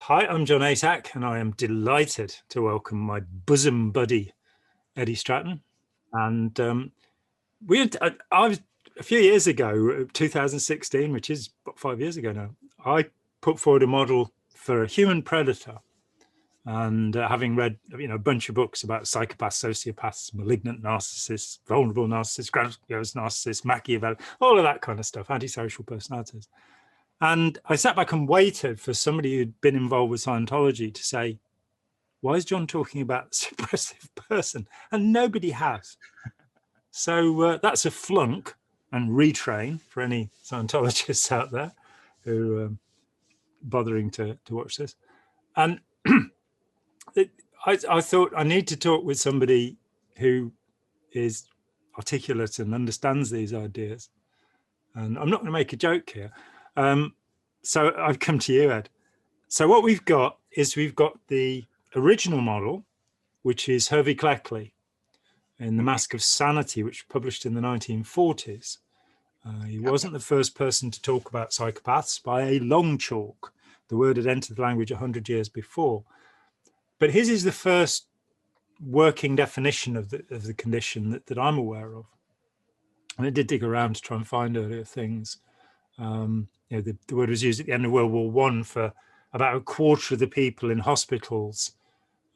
Hi, I'm John Atack, and I am delighted to welcome my bosom buddy, Eddie Stratton. And I was a few years ago, 2016, which is about 5 years ago now, I put forward a model for a human predator. And having read, a bunch of books about psychopaths, sociopaths, malignant narcissists, vulnerable narcissists, grandiose narcissists, Machiavelli, all of that kind of stuff, antisocial personalities. And I sat back and waited for somebody who'd been involved with Scientology to say, why is John talking about the suppressive person? And nobody has. So that's a flunk and retrain for any Scientologists out there who are bothering to watch this. And I thought I need to talk with somebody who is articulate and understands these ideas. And I'm not going to make a joke here. So I've come to you, Ed. So what we've got is we've got the original model, which is Hervey Cleckley in The Mask of Sanity, which was published in the 1940s. He wasn't the first person to talk about psychopaths by a long chalk. The word had entered the language 100 years before. But his is the first working definition of the condition that I'm aware of. And I did dig around to try and find earlier things. The word was used at the end of World War I for about a quarter of the people in hospitals.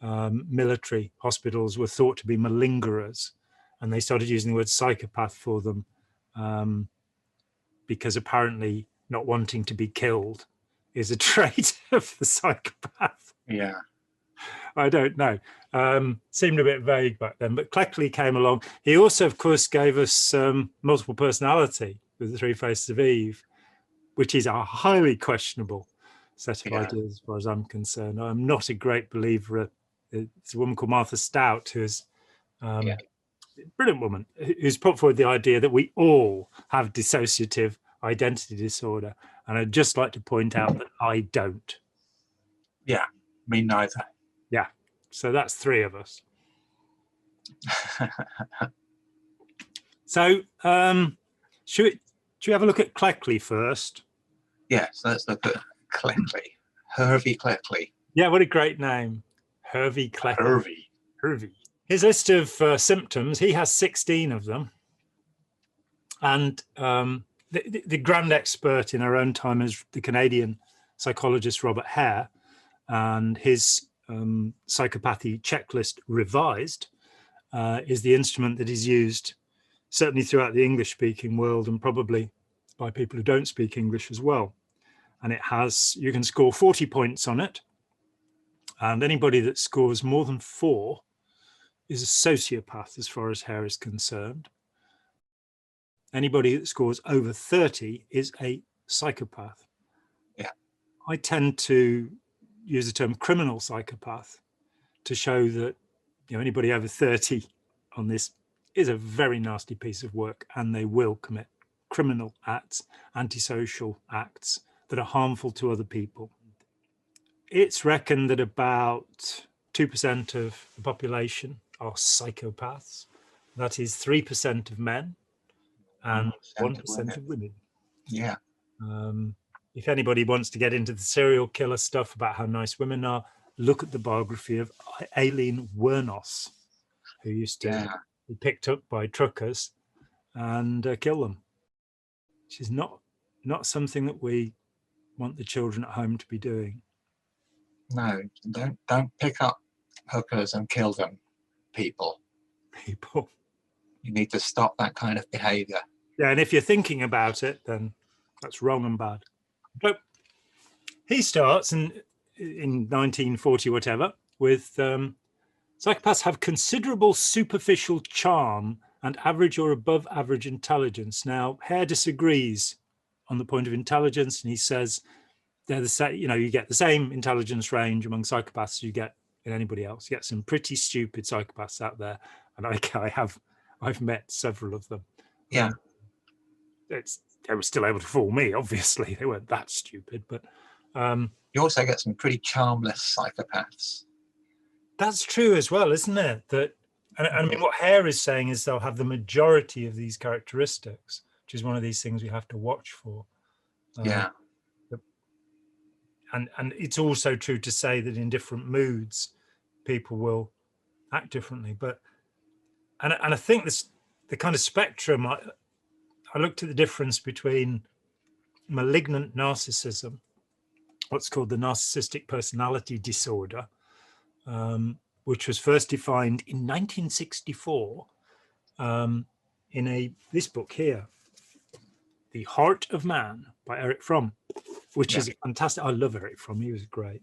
Military hospitals were thought to be malingerers, and they started using the word psychopath for them because apparently not wanting to be killed is a trait of the psychopath. Yeah. I don't know. Seemed a bit vague back then, but Cleckley came along. He also, of course, gave us multiple personality with the Three Faces of Eve, which is a highly questionable set of ideas as far as I'm concerned. I'm not a great believer. It's a woman called Martha Stout, who's a brilliant woman, who's put forward the idea that we all have dissociative identity disorder. And I'd just like to point out that I don't. Yeah, me neither. Yeah, so that's three of us. So should we have a look at Cleckley first? Yes, let's look at Cleckley. Hervey Cleckley. Yeah, what a great name. Hervey Cleckley. Hervey. His list of symptoms, he has 16 of them. And the grand expert in our own time is the Canadian psychologist Robert Hare, and his psychopathy checklist revised is the instrument that is used certainly throughout the English-speaking world and probably by people who don't speak English as well. And it has, you can score 40 points on it. And anybody that scores more than 4 is a sociopath as far as Hare is concerned. Anybody that scores over 30 is a psychopath. Yeah. I tend to use the term criminal psychopath to show that anybody over 30 on this is a very nasty piece of work, and they will commit criminal acts, antisocial acts that are harmful to other people. It's reckoned that about 2% of the population are psychopaths. That is 3% of men and 1% of women. Yeah. If anybody wants to get into the serial killer stuff about how nice women are, look at the biography of Aileen Wuornos, who used to be picked up by truckers and kill them. Which is not something that we want the children at home to be doing. No, don't pick up hookers and kill them, people. You need to stop that kind of behavior. Yeah, and if you're thinking about it, then that's wrong and bad. But he starts in 1940, whatever, with psychopaths have considerable superficial charm and average or above average intelligence. Now, Hare disagrees on the point of intelligence, and he says they're the same. You get the same intelligence range among psychopaths as you get in anybody else. You get some pretty stupid psychopaths out there, and I've met several of them. Yeah, they were still able to fool me. Obviously, they weren't that stupid, but you also get some pretty charmless psychopaths. That's true as well, isn't it? That, and I mean, what Hare is saying is they'll have the majority of these characteristics, which is one of these things we have to watch for. and it's also true to say that in different moods, people will act differently. But and I think this the kind of spectrum. I looked at the difference between malignant narcissism, what's called the narcissistic personality disorder, which was first defined in 1964 in this book here, The Heart of Man by Eric Fromm, which is fantastic. I love Eric Fromm. He was great.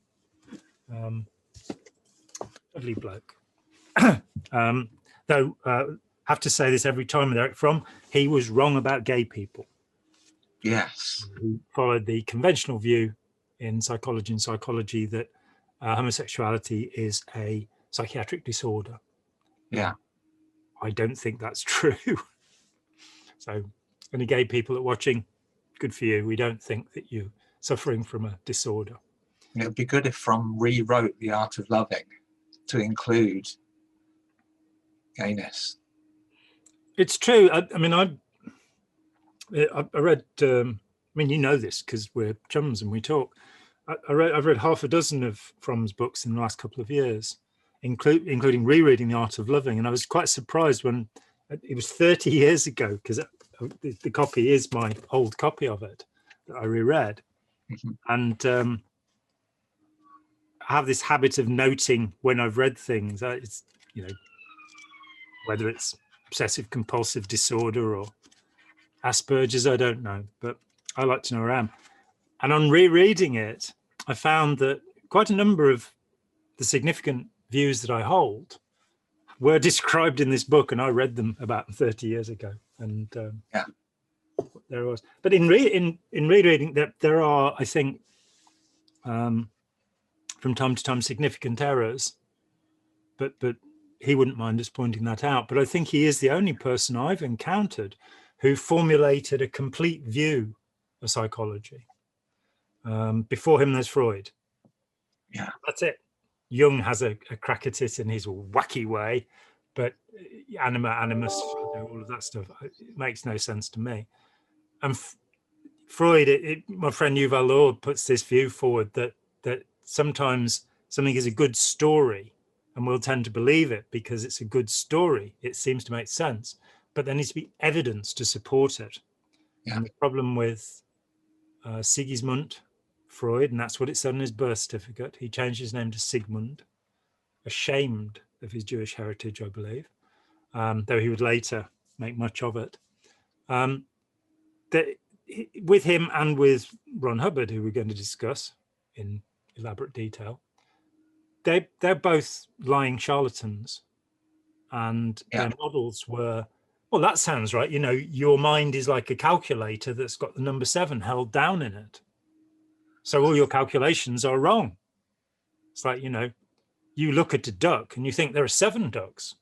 Lovely bloke. Though have to say this every time with Eric Fromm, he was wrong about gay people. Yes. He followed the conventional view in psychology that homosexuality is a psychiatric disorder. Yeah. I don't think that's true. So any gay people that are watching, good for you. We don't think that you're suffering from a disorder. It would be good if Fromm rewrote The Art of Loving to include gayness. It's true. I mean, I read, I mean, you know this because we're chums and we talk. I've read half a dozen of Fromm's books in the last couple of years, including rereading The Art of Loving. And I was quite surprised when it was 30 years ago, because the copy is my old copy of it that I reread. Mm-hmm. And I have this habit of noting when I've read things. It's, you know, whether it's obsessive compulsive disorder or Asperger's, I don't know, but I like to know where I am. And on rereading it, I found that quite a number of the significant views that I hold were described in this book, and I read them about 30 years ago. And there I was. But in rereading, there are, I think, from time to time, significant errors. But he wouldn't mind us pointing that out. But I think he is the only person I've encountered who formulated a complete view of psychology. Before him, there's Freud. Yeah, that's it. Jung has a crack at it in his wacky way, but animus, all of that stuff, it makes no sense to me. And Freud, my friend Yuval Lord puts this view forward that sometimes something is a good story, and we'll tend to believe it because it's a good story. It seems to make sense, but there needs to be evidence to support it. Yeah. And the problem with Sigismund Freud, and that's what it said on his birth certificate. He changed his name to Sigmund, ashamed of his Jewish heritage, I believe, though he would later make much of it. With him and with Ron Hubbard, who we're going to discuss in elaborate detail, they're both lying charlatans, and their models were, well, that sounds right. You know, your mind is like a calculator that's got the number 7 held down in it. So all your calculations are wrong. It's like, you know, you look at a duck and you think there are 7 ducks.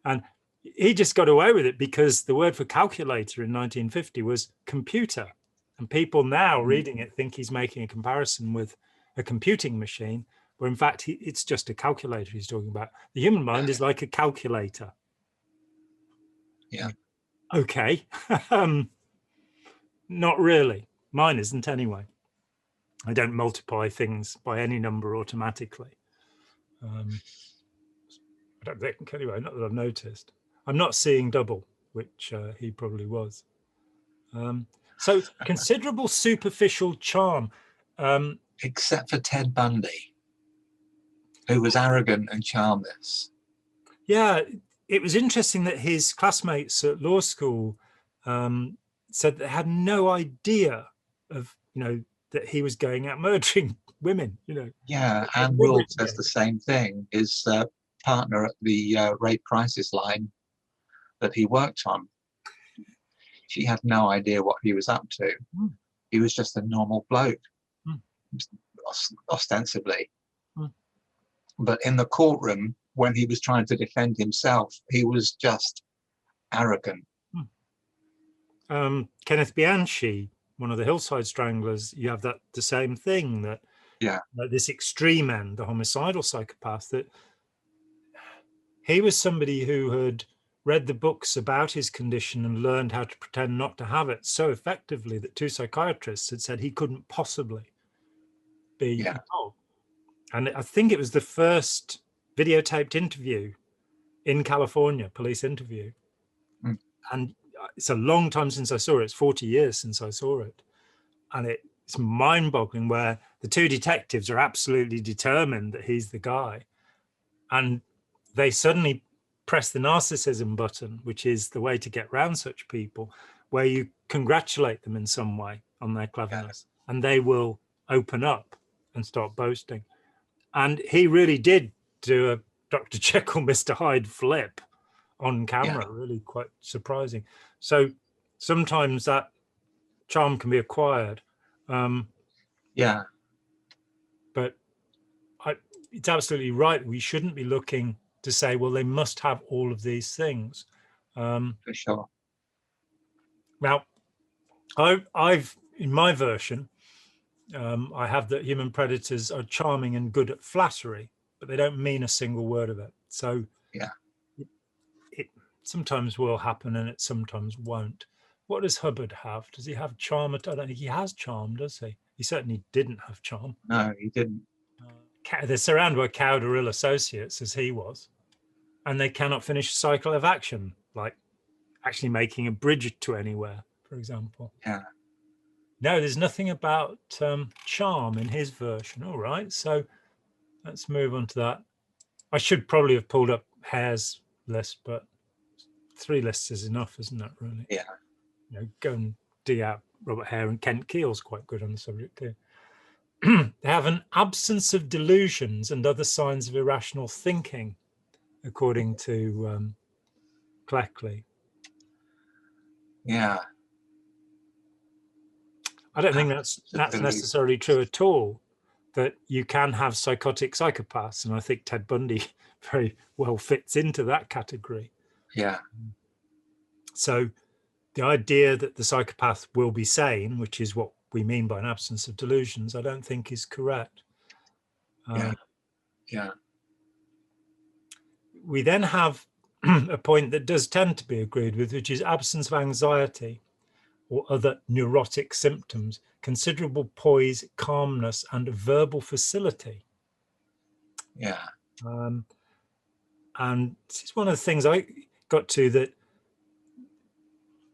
And he just got away with it because the word for calculator in 1950 was computer. And people now reading it think he's making a comparison with a computing machine, where in fact it's just a calculator he's talking about. The human mind is like a calculator. Yeah. Okay. Not really. Mine isn't anyway. I don't multiply things by any number automatically. I don't think anyway, not that I've noticed. I'm not seeing double, which he probably was. So considerable superficial charm. Except for Ted Bundy, who was arrogant and charmless. Yeah, it was interesting that his classmates at law school said they had no idea of, you know, that he was going out murdering women, you know. Yeah, Anne Rule says the same thing. His partner at the rape crisis line that he worked on, she had no idea what he was up to. He was just a normal bloke, ostensibly. But in the courtroom, when he was trying to defend himself, he was just arrogant. Kenneth Bianchi, one of the Hillside Stranglers, you have the same thing, that this extreme end, the homicidal psychopath, that he was somebody who had read the books about his condition and learned how to pretend not to have it so effectively that 2 psychiatrists had said he couldn't possibly be involved. And I think it was the first videotaped interview in California, police interview. Mm. And it's a long time since I saw it. It's 40 years since I saw it. And it's mind-boggling, where the two detectives are absolutely determined that he's the guy. And they suddenly press the narcissism button, which is the way to get around such people, where you congratulate them in some way on their cleverness, and they will open up and start boasting. And he really did do a Dr. Jekyll, Mr. Hyde flip on camera, really quite surprising. So sometimes that charm can be acquired. But it's absolutely right. We shouldn't be looking to say, well, they must have all of these things. For sure. Now, I've in my version, I have that human predators are charming and good at flattery, but they don't mean a single word of it. So it sometimes will happen and it sometimes won't. What does Hubbard have? Does he have charm? I don't think he has charm, does he? He certainly didn't have charm. No, he didn't. They're surrounded by cowed or ill associates, as he was, and they cannot finish a cycle of action, like actually making a bridge to anywhere, for example. Yeah. No, there's nothing about charm in his version. All right, so let's move on to that. I should probably have pulled up Hare's list, but 3 lists is enough, isn't it, really? Yeah. You know, go and dig out Robert Hare, and Kent Keel's quite good on the subject here. They have an absence of delusions and other signs of irrational thinking, according to Cleckley. Yeah. I don't think that's necessarily true at all, that you can have psychotic psychopaths. And I think Ted Bundy very well fits into that category. Yeah. So the idea that the psychopath will be sane, which is what we mean by an absence of delusions, I don't think is correct. We then have a point that does tend to be agreed with, which is absence of anxiety or other neurotic symptoms, considerable poise, calmness, and verbal facility. Yeah. And this is one of the things I got to,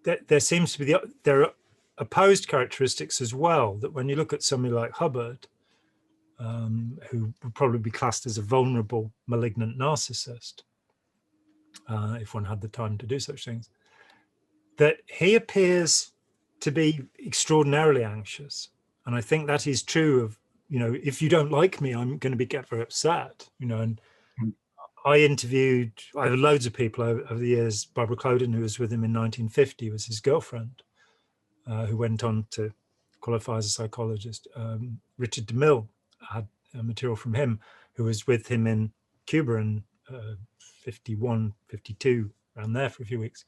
that there seems to be there are opposed characteristics as well, that when you look at somebody like Hubbard, who would probably be classed as a vulnerable, malignant narcissist, if one had the time to do such things, that he appears to be extraordinarily anxious. And I think that is true of, you know, if you don't like me, I'm going to get very upset, you know. And I have loads of people over the years. Barbara Cloden, who was with him in 1950, was his girlfriend, who went on to qualify as a psychologist. Richard DeMille, had material from him, who was with him in Cuba in 51, 52, around there for a few weeks.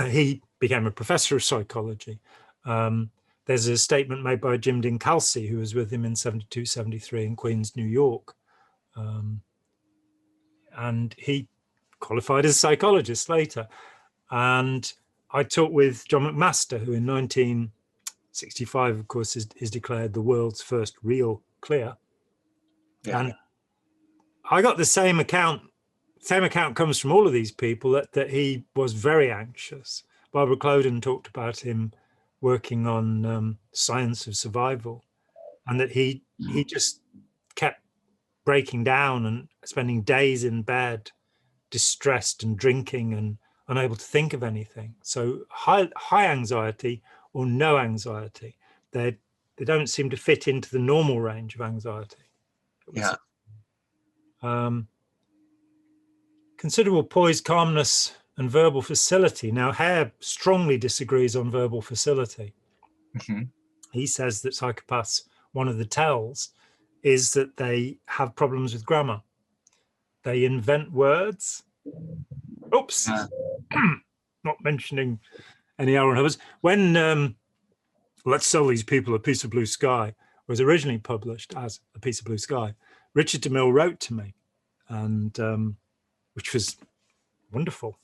He became a professor of psychology. There's a statement made by Jim Dincalci, who was with him in 72, 73 in Queens, New York. And he qualified as a psychologist later. And I talked with John McMaster, who in 1965, of course, is declared the world's first real clear. Yeah. And I got the same account. Same account comes from all of these people, that he was very anxious. Barbara Cloden talked about him working on science of survival, and that he just kept breaking down and spending days in bed, distressed and drinking and unable to think of anything. So high anxiety or no anxiety, they don't seem to fit into the normal range of anxiety. Yeah. Considerable poise, calmness, and verbal facility. Now, Hare strongly disagrees on verbal facility. Mm-hmm. He says that psychopaths, one of the tells is that they have problems with grammar. They invent words. Oops, not mentioning any Aaron Hubbards. When Let's Sell These People a Piece of Blue Sky was originally published as A Piece of Blue Sky, Richard DeMille wrote to me, and which was wonderful.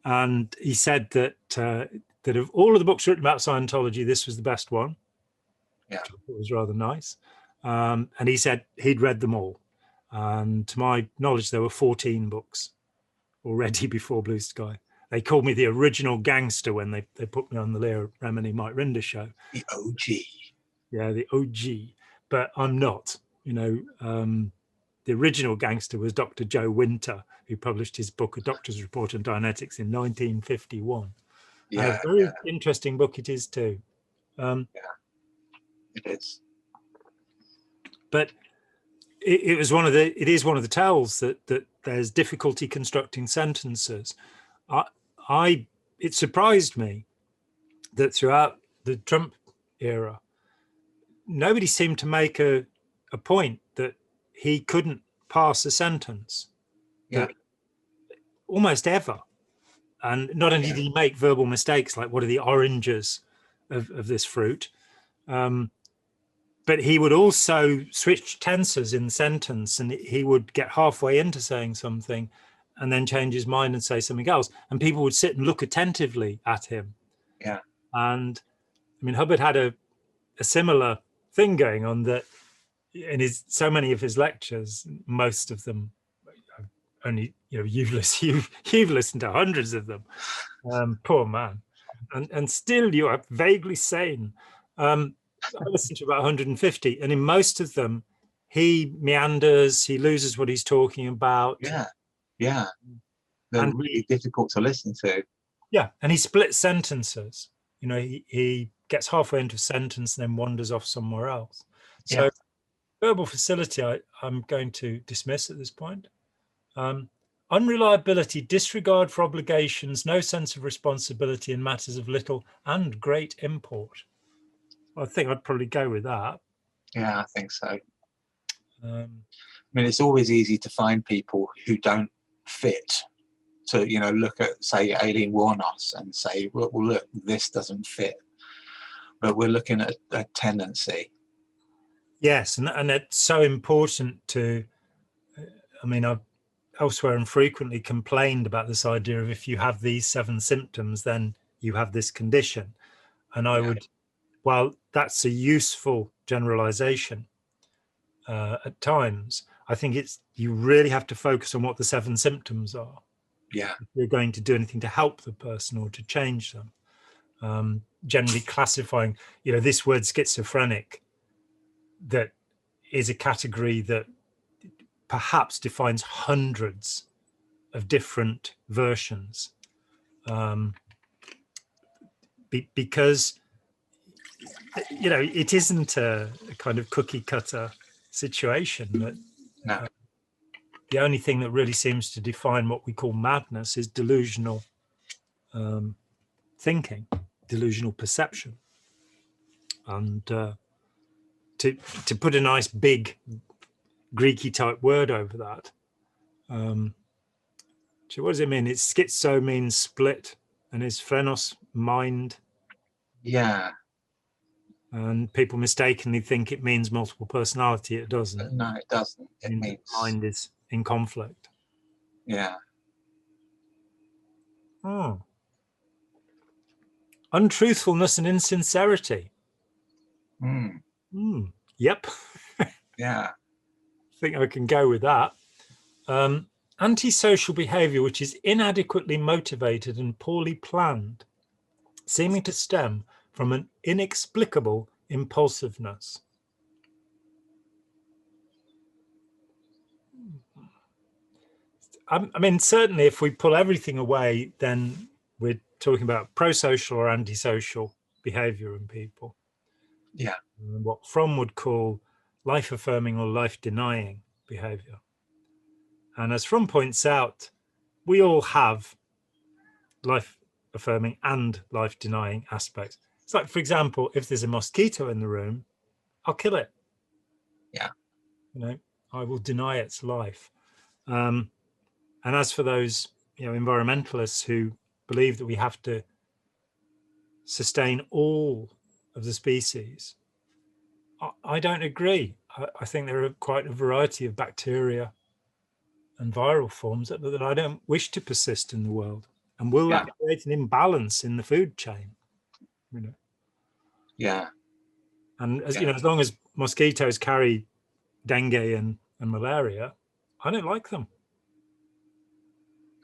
And he said that that of all of the books written about Scientology, this was the best one. Yeah, it was rather nice. And he said he'd read them all. And to my knowledge, there were 14 books already before Blue Sky. They called me the original gangster when they put me on the Leah Remini Mike Rinder show. The OG. Yeah, the OG. But I'm not. You know, the original gangster was Dr. Joe Winter, who published his book, A Doctor's Report on Dianetics, in 1951. Yeah, and a very interesting book it is too. yeah, it is. But it is one of the tells that there's difficulty constructing sentences. It surprised me that throughout the Trump era, nobody seemed to make a point that he couldn't pass a sentence. Yeah. Almost ever. And not only did he make verbal mistakes, like what are the oranges of this fruit, but he would also switch tenses in the sentence, and he would get halfway into saying something and then change his mind and say something else. And people would sit and look attentively at him. Yeah. And I mean, Hubbard had a similar thing going on, that in so many of his lectures, most of them only, you've listened to hundreds of them. Poor man. And still you are vaguely sane. I listened to about 150, and in most of them, he meanders, he loses what he's talking about. Yeah, yeah. They're really difficult to listen to. Yeah, and he splits sentences. He gets halfway into a sentence and then wanders off somewhere else. So verbal facility, I'm going to dismiss at this point. Unreliability, disregard for obligations, no sense of responsibility in matters of little and great import. I think I'd probably go with that. Yeah, I think so. I mean, it's always easy to find people who don't fit. To look at, say, Aileen Wuornos and say, well, look, this doesn't fit. But we're looking at a tendency. Yes, and it's so important to. I mean, I've elsewhere and frequently complained about this idea of, if you have these 7 symptoms, then you have this condition. And I would, while that's a useful generalization at times, I think you really have to focus on what the 7 symptoms are. Yeah. If you're going to do anything to help the person or to change them. Generally classifying, this word schizophrenic, that is a category that perhaps defines hundreds of different versions, because it isn't a kind of cookie cutter situation. That the only thing that really seems to define what we call madness is delusional thinking, delusional perception. And to put a nice big Greeky type word over that, so what does it mean? It's schizo means split, and is phrenos mind. Yeah. And people mistakenly think it means multiple personality. It doesn't. No, it doesn't. It means mind is in conflict. Yeah. Oh. Untruthfulness and insincerity. Yep. Yeah. I think I can go with that. Antisocial behavior, which is inadequately motivated and poorly planned, seeming to stem from an inexplicable impulsiveness. I mean, certainly if we pull everything away, then we're talking about prosocial or antisocial behavior in people. Yeah. And what Fromm would call life-affirming or life-denying behavior. And as Fromm points out, we all have life-affirming and life-denying aspects. It's like, for example, if there's a mosquito in the room, I'll kill it. Yeah. I will deny its life. And as for those, environmentalists who believe that we have to sustain all of the species, I don't agree. I think there are quite a variety of bacteria and viral forms that I don't wish to persist in the world. And will that create an imbalance in the food chain? Yeah. And as you know, as long as mosquitoes carry dengue and malaria, I don't like them.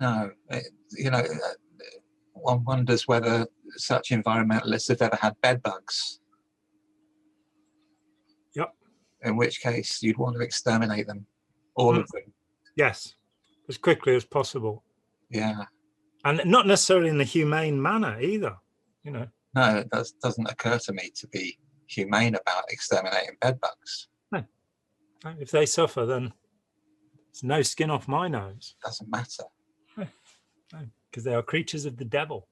No, one wonders whether such environmentalists have ever had bed bugs. Yep. In which case, you'd want to exterminate them, all of them. Yes, as quickly as possible. Yeah. And not necessarily in a humane manner either, you know. No, it doesn't occur to me to be humane about exterminating bed bugs. No. If they suffer, then it's no skin off my nose. Doesn't matter. No, because they are creatures of the devil.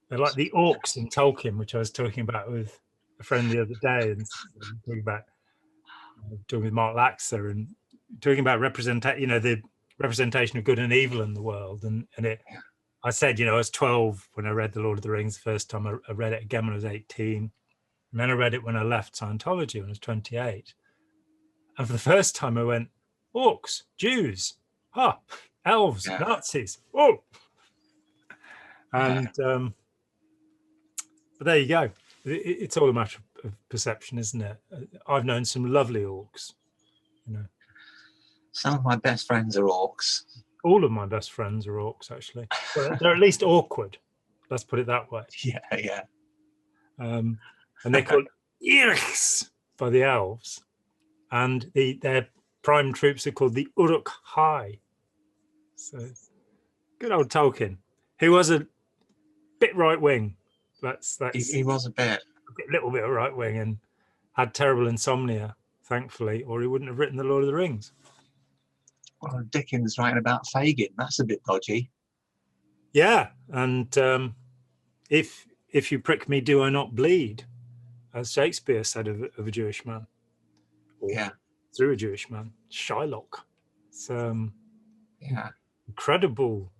They're like the orcs in Tolkien, which I was talking about with a friend the other day, and talking with Mark Laxer and talking about the representation of good and evil in the world. And I said, I was 12 when I read The Lord of the Rings the first time. I read it again when I was 18. And then I read it when I left Scientology when I was 28. And for the first time I went, orcs, Jews, elves, Nazis, oh. And but there you go. It's all a matter of perception, isn't it? I've known some lovely orcs, Some of my best friends are orcs. All of my best friends are orcs, actually. Well, they're at least awkward. Let's put it that way. Yeah. And they're called Irks by the elves. And their prime troops are called the Uruk-hai. So good old Tolkien, who was a bit right-wing. He was a little bit of right-wing and had terrible insomnia, thankfully, or he wouldn't have written The Lord of the Rings. Well, Dickens writing about Fagin, that's a bit dodgy. Yeah, and if you prick me, do I not bleed? As Shakespeare said of a Jewish man. Yeah. Through a Jewish man, Shylock. It's incredible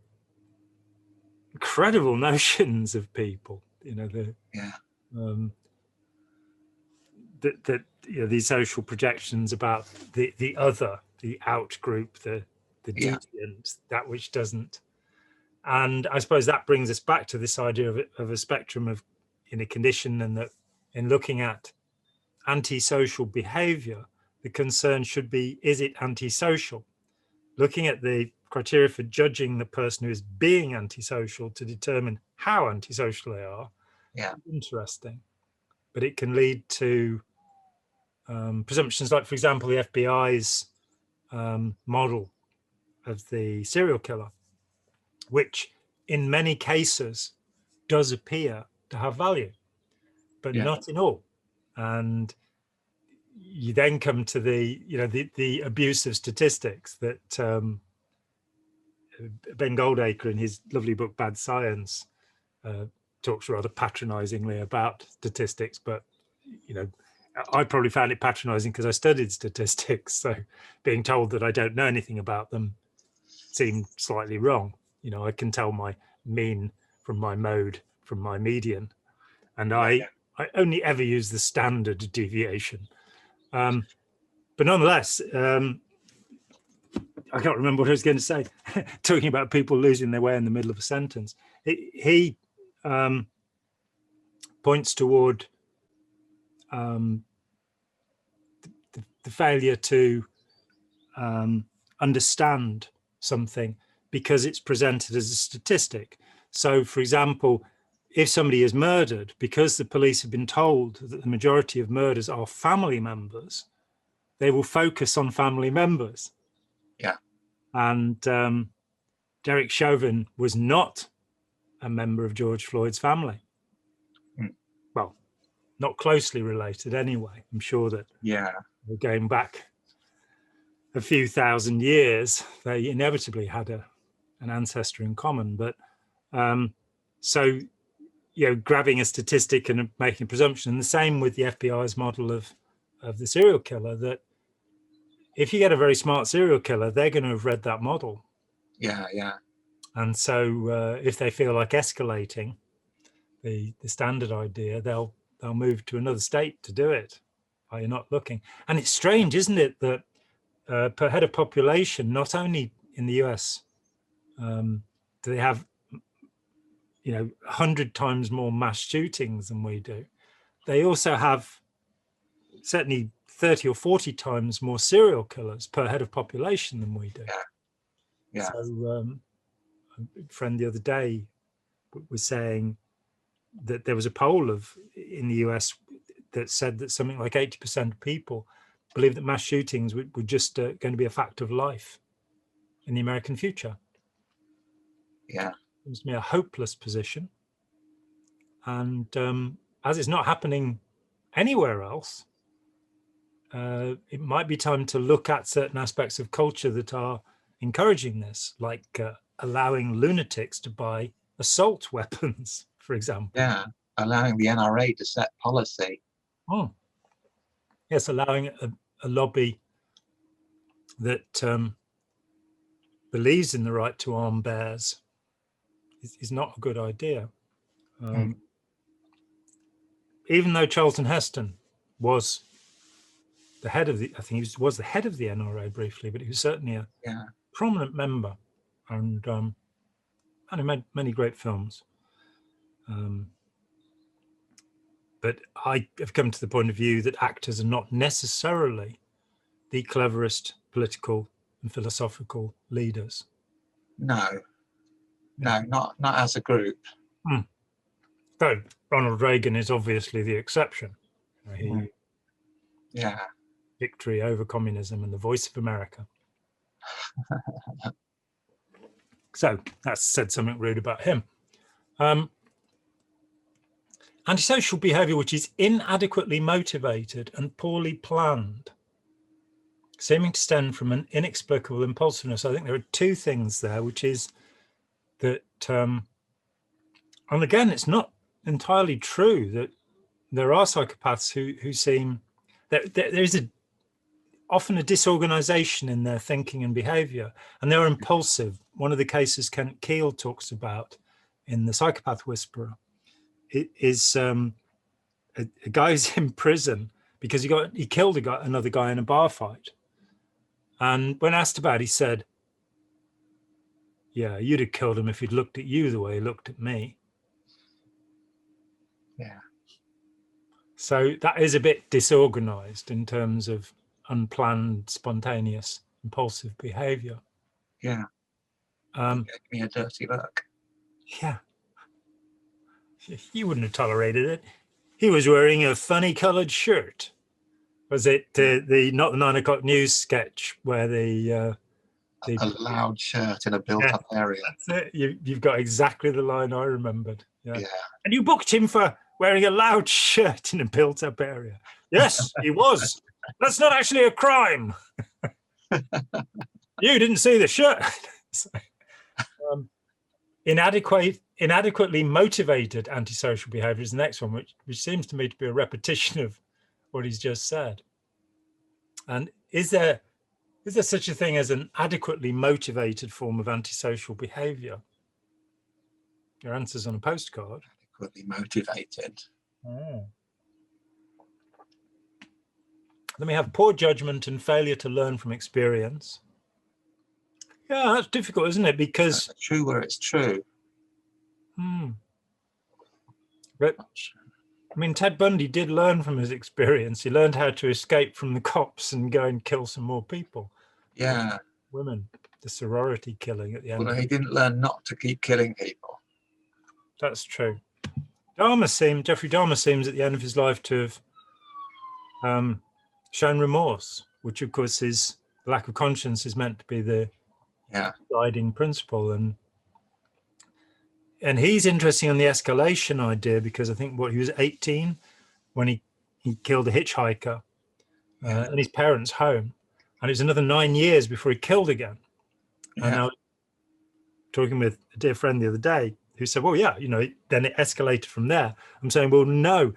notions of people. These social projections about the other, the out group, the deviant, that which doesn't. And I suppose that brings us back to this idea of a spectrum of a condition, and that in looking at antisocial behavior, the concern should be, is it antisocial? Looking at the criteria for judging the person who is being antisocial to determine how antisocial they are, interesting. But it can lead to presumptions like, for example, the FBI's model of the serial killer, which in many cases does appear to have value, but not in all. And you then come to the abuse of statistics that Ben Goldacre, in his lovely book Bad Science, talks rather patronizingly about statistics, but I probably found it patronizing because I studied statistics, so being told that I don't know anything about them seemed slightly wrong. I can tell my mean from my mode from my median, and I only ever use the standard deviation. But nonetheless, I can't remember what I was going to say. Talking about people losing their way in the middle of a sentence, he points toward the failure to understand something because it's presented as a statistic. So, for example, if somebody is murdered, because the police have been told that the majority of murders are family members, they will focus on family members. Yeah. And Derek Chauvin was not a member of George Floyd's family. Well, not closely related anyway. I'm sure that we're going back a few thousand years, they inevitably had an ancestor in common. But so, grabbing a statistic and making a presumption, and the same with the FBI's model of the serial killer, that if you get a very smart serial killer, they're going to have read that model. Yeah. And so if they feel like escalating the standard idea, they'll move to another state to do it. You're not looking. And it's strange, isn't it, that per head of population, not only in the US, do they have 100 times more mass shootings than we do. They also have certainly 30 or 40 times more serial killers per head of population than we do. Yeah. So a friend the other day was saying that there was a poll in the US that said that something like 80% of people believe that mass shootings were just going to be a fact of life in the American future. Yeah. Seems to me a hopeless position. And as it's not happening anywhere else, it might be time to look at certain aspects of culture that are encouraging this, like allowing lunatics to buy assault weapons, for example. Yeah, allowing the NRA to set policy. Oh. Yes, allowing a lobby that believes in the right to arm bears is not a good idea. Even though Charlton Heston was the head of I think he was the head of the NRA briefly, but he was certainly a prominent member, and he made many great films. But I have come to the point of view that actors are not necessarily the cleverest political and philosophical leaders. No, not as a group. Though Ronald Reagan is obviously the exception. Victory over communism and the voice of America. So that's said something rude about him. Antisocial behavior which is inadequately motivated and poorly planned, seeming to stem from an inexplicable impulsiveness. I think there are two things there, which is that, and again, it's not entirely true that there are psychopaths who seem, there is often a disorganization in their thinking and behavior, and they're impulsive. One of the cases Kenneth Keel talks about in The Psychopath Whisperer is a guy who's in prison because he killed another guy in a bar fight. And when asked about it, he said, yeah, you'd have killed him if he'd looked at you the way he looked at me. Yeah. So that is a bit disorganized in terms of unplanned, spontaneous, impulsive behavior. Yeah. Gave me a dirty look. Yeah. You wouldn't have tolerated it. He was wearing a funny coloured shirt. Was it the not the 9 o'clock news sketch where a loud shirt in a built-up area? That's it. You've got exactly the line I remembered. Yeah. Yeah. And you booked him for wearing a loud shirt in a built-up area. Yes, he was. That's not actually a crime. You didn't see the shirt. So, inadequately motivated antisocial behavior is the next one, which seems to me to be a repetition of what he's just said. And is there such a thing as an adequately motivated form of antisocial behavior? Your answer's on a postcard. Adequately motivated. Oh. Then we have poor judgment and failure to learn from experience. Yeah, that's difficult, isn't it? Because that's true where it's true. But I mean, Ted Bundy did learn from his experience. He learned how to escape from the cops and go and kill some more people. Yeah. Women, the sorority killing at the end. Well, he didn't learn not to keep killing people. That's true. Jeffrey Dahmer seems at the end of his life to have shown remorse, which of course is the lack of conscience is meant to be the guiding principle. And he's interesting on the escalation idea, because I think he was 18 when he killed a hitchhiker in his parents' home, and it was another 9 years before he killed again. And I was talking with a dear friend the other day who said, well, yeah, then it escalated from there. I'm saying, well, no,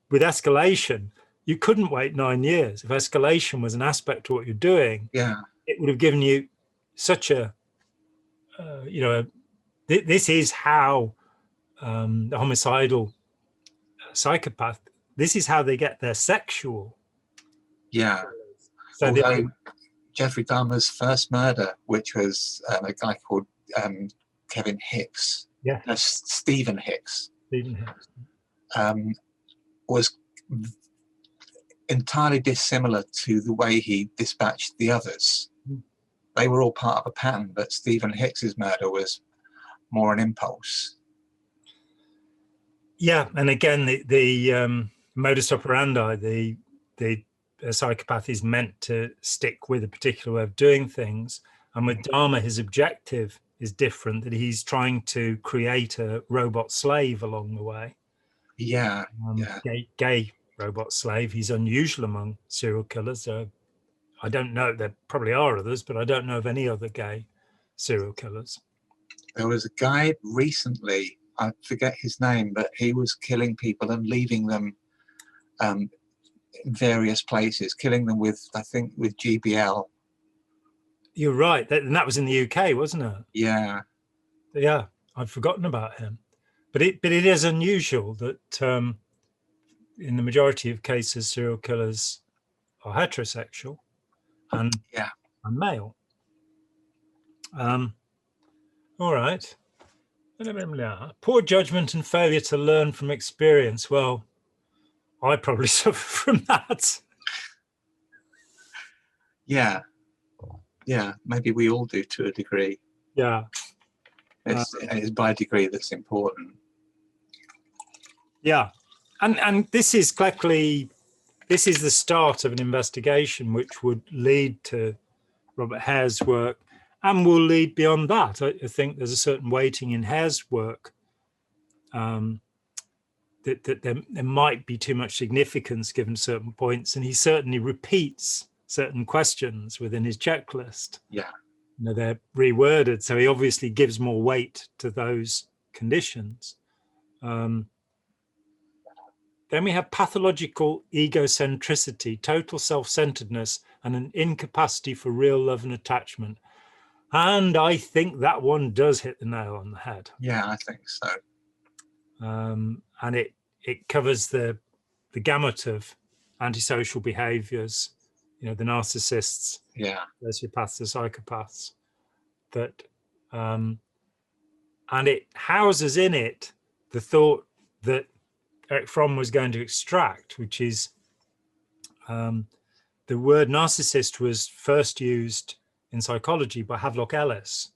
with escalation, you couldn't wait 9 years. If escalation was an aspect to what you're doing, it would have given you such a, this is how the homicidal psychopath, this is how they get their sexual. Yeah. So although Jeffrey Dahmer's first murder, which was a guy called Kevin Hicks, Stephen Hicks, was entirely dissimilar to the way he dispatched the others. They were all part of a pattern, but Stephen Hicks's murder was more an impulse. Yeah, and again, the modus operandi, the psychopath is meant to stick with a particular way of doing things. And with Dharma, his objective is different, that he's trying to create a robot slave along the way. Yeah, Gay robot slave. He's unusual among serial killers. I don't know, there probably are others, but I don't know of any other gay serial killers. There was a guy recently, I forget his name, but he was killing people and leaving them in various places, killing them with, I think, with GBL. You're right. That was in the UK, wasn't it? Yeah. Yeah, I'd forgotten about him. But it is unusual that in the majority of cases, serial killers are heterosexual and male. All right. Poor judgment and failure to learn from experience. Well, I probably suffer from that. Yeah. Yeah, maybe we all do to a degree. Yeah. It's by degree that's important. Yeah. And this is Cleckley, this is the start of an investigation which would lead to Robert Hare's work and will lead beyond that. I think there's a certain weighting in Hare's work that there might be too much significance given certain points, and he certainly repeats certain questions within his checklist. Yeah. You know, they're reworded, so he obviously gives more weight to those conditions. Then we have pathological egocentricity, total self-centeredness, and an incapacity for real love and attachment. And I think that one does hit the nail on the head. Yeah, I think so. And it covers the gamut of antisocial behaviors, you know, the narcissists, sociopaths, the psychopaths, that and it houses in it the thought that Eric Fromm was going to extract, which is the word narcissist was first used in psychology by Havelock Ellis,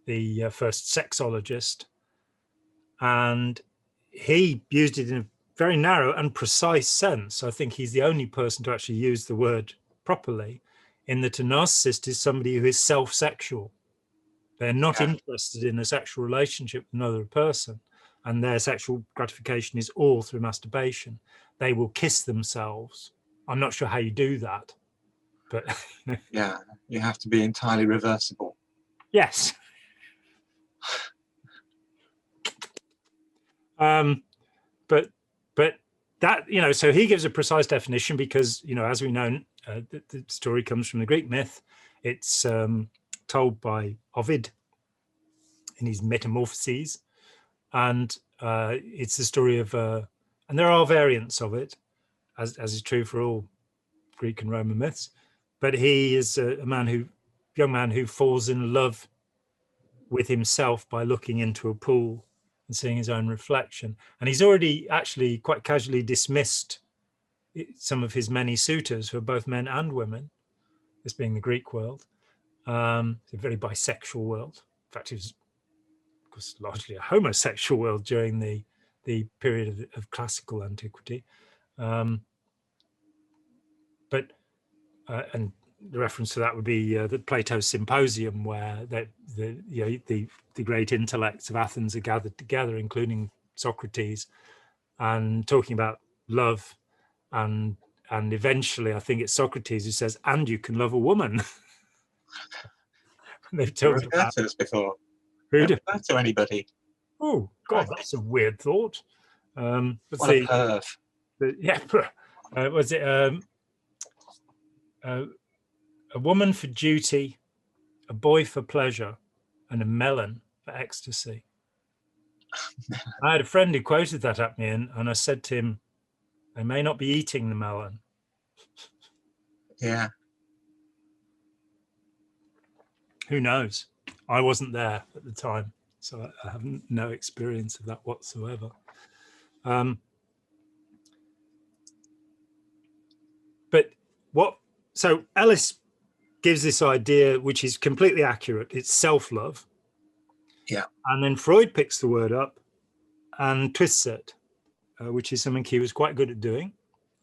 the first sexologist, and he used it in a very narrow and precise sense. I think he's the only person to actually use the word properly, in that a narcissist is somebody who is self-sexual. They're not interested in a sexual relationship with another person, and their sexual gratification is all through masturbation. They will kiss themselves. I'm not sure how you do that, but yeah, you have to be entirely reversible. Yes. But that, you know, so he gives a precise definition because, you know, as we know, the story comes from the Greek myth. It's told by Ovid in his Metamorphoses, and it's the story of, and there are variants of it, as is true for all Greek and Roman myths. But he is a young man who falls in love with himself by looking into a pool and seeing his own reflection. And he's already actually quite casually dismissed some of his many suitors, who are both men and women, this being the Greek world. It's a very bisexual world. In fact, it was, of course, largely a homosexual world during the period of classical antiquity. And the reference to that would be the Plato's Symposium, where the great intellects of Athens are gathered together, including Socrates, and talking about love, and eventually I think it's Socrates who says, "And you can love a woman." They've talked about this before. Who to anybody. Oh God, that's a weird thought. What a perv. Was it a woman for duty, a boy for pleasure, and a melon for ecstasy? I had a friend who quoted that at me, and I said to him, "They may not be eating the melon." Yeah. Who knows? I wasn't there at the time, so I have no experience of that whatsoever. So Ellis gives this idea, which is completely accurate. It's self-love. Yeah. And then Freud picks the word up and twists it, which is something he was quite good at doing.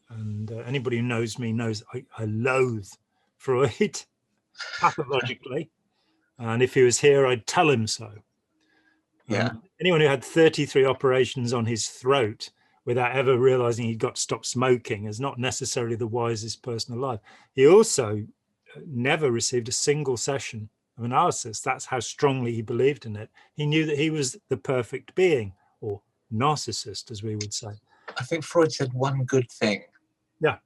And anybody who knows me knows I loathe Freud pathologically. And if he was here, I'd tell him so. Yeah. Anyone who had 33 operations on his throat without ever realizing he'd got to stop smoking is not necessarily the wisest person alive. He also never received a single session of analysis. That's how strongly he believed in it. He knew that he was the perfect being, or narcissist, as we would say. I think Freud said one good thing. Yeah.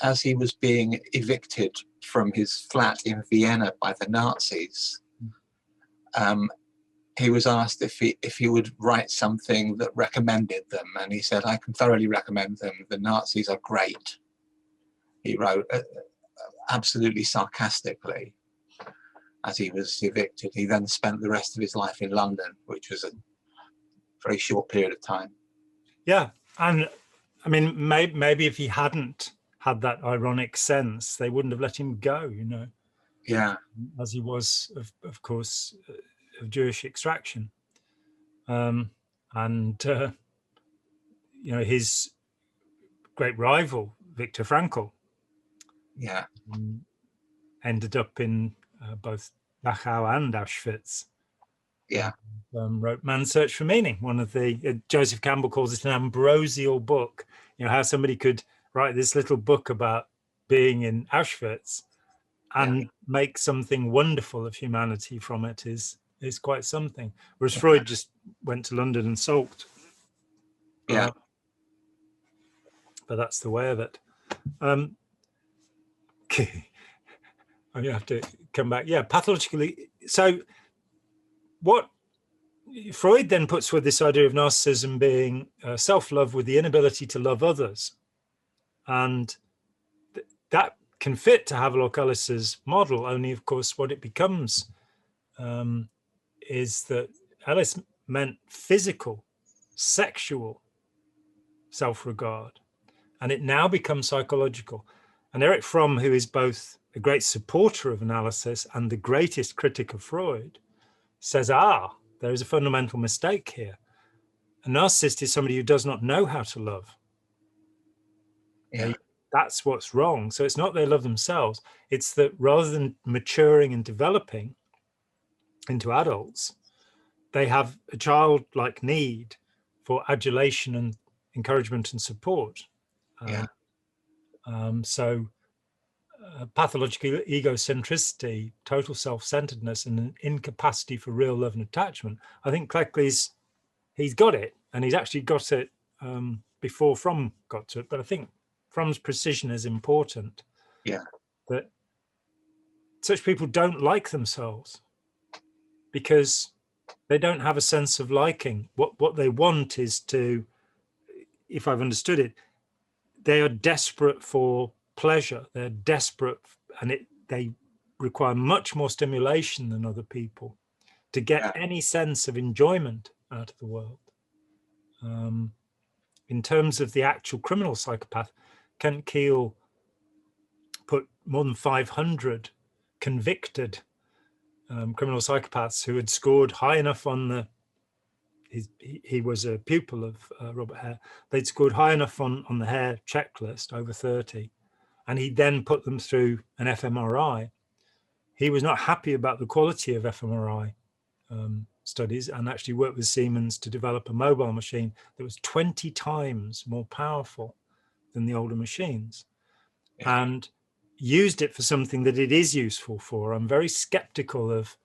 As he was being evicted from his flat in Vienna by the Nazis, he was asked if he would write something that recommended them, and he said, "I can thoroughly recommend them. The Nazis are great." He wrote absolutely sarcastically as he was evicted. He then spent the rest of his life in London, which was a very short period of time. Yeah, and I mean, maybe if he hadn't had that ironic sense, they wouldn't have let him go, you know. Yeah. As he was, of course, of Jewish extraction. You know, his great rival, Viktor Frankl, Yeah. ended up in both Dachau and Auschwitz. Yeah. Wrote Man's Search for Meaning, one of the, Joseph Campbell calls it an ambrosial book. You know, how somebody could write this little book about being in Auschwitz and make something wonderful of humanity from it is quite something. Whereas Freud just went to London and sulked. Yeah. But that's the way of it. Okay. I'm gonna have to come back. Yeah, pathologically. So what Freud then puts with this idea of narcissism being self-love with the inability to love others. And that can fit to Havelock Ellis's model, only of course what it becomes is that Ellis meant physical, sexual self-regard, and it now becomes psychological. And Erich Fromm, who is both a great supporter of analysis and the greatest critic of Freud, says, there is a fundamental mistake here. A narcissist is somebody who does not know how to love. Yeah. That's what's wrong. So it's not they love themselves. It's that rather than maturing and developing into adults, they have a childlike need for adulation and encouragement and support. Pathological egocentricity, total self-centeredness, and an incapacity for real love and attachment. I think Cleckley's, he's got it, and he's actually got it before Fromm got to it. But I think Fromm's precision is important. Yeah. That such people don't like themselves because they don't have a sense of liking. What they want is to, if I've understood it, they are desperate for pleasure. They're desperate, and they require much more stimulation than other people to get any sense of enjoyment out of the world. In terms of the actual criminal psychopath, Kent Keel put more than 500 convicted criminal psychopaths who had scored high enough on the, he was a pupil of Robert Hare, they'd scored high enough on the Hare checklist, over 30, and he then put them through an fMRI. He was not happy about the quality of fMRI studies, and actually worked with Siemens to develop a mobile machine that was 20 times more powerful than the older machines, and used it for something that it is useful for. I'm very skeptical of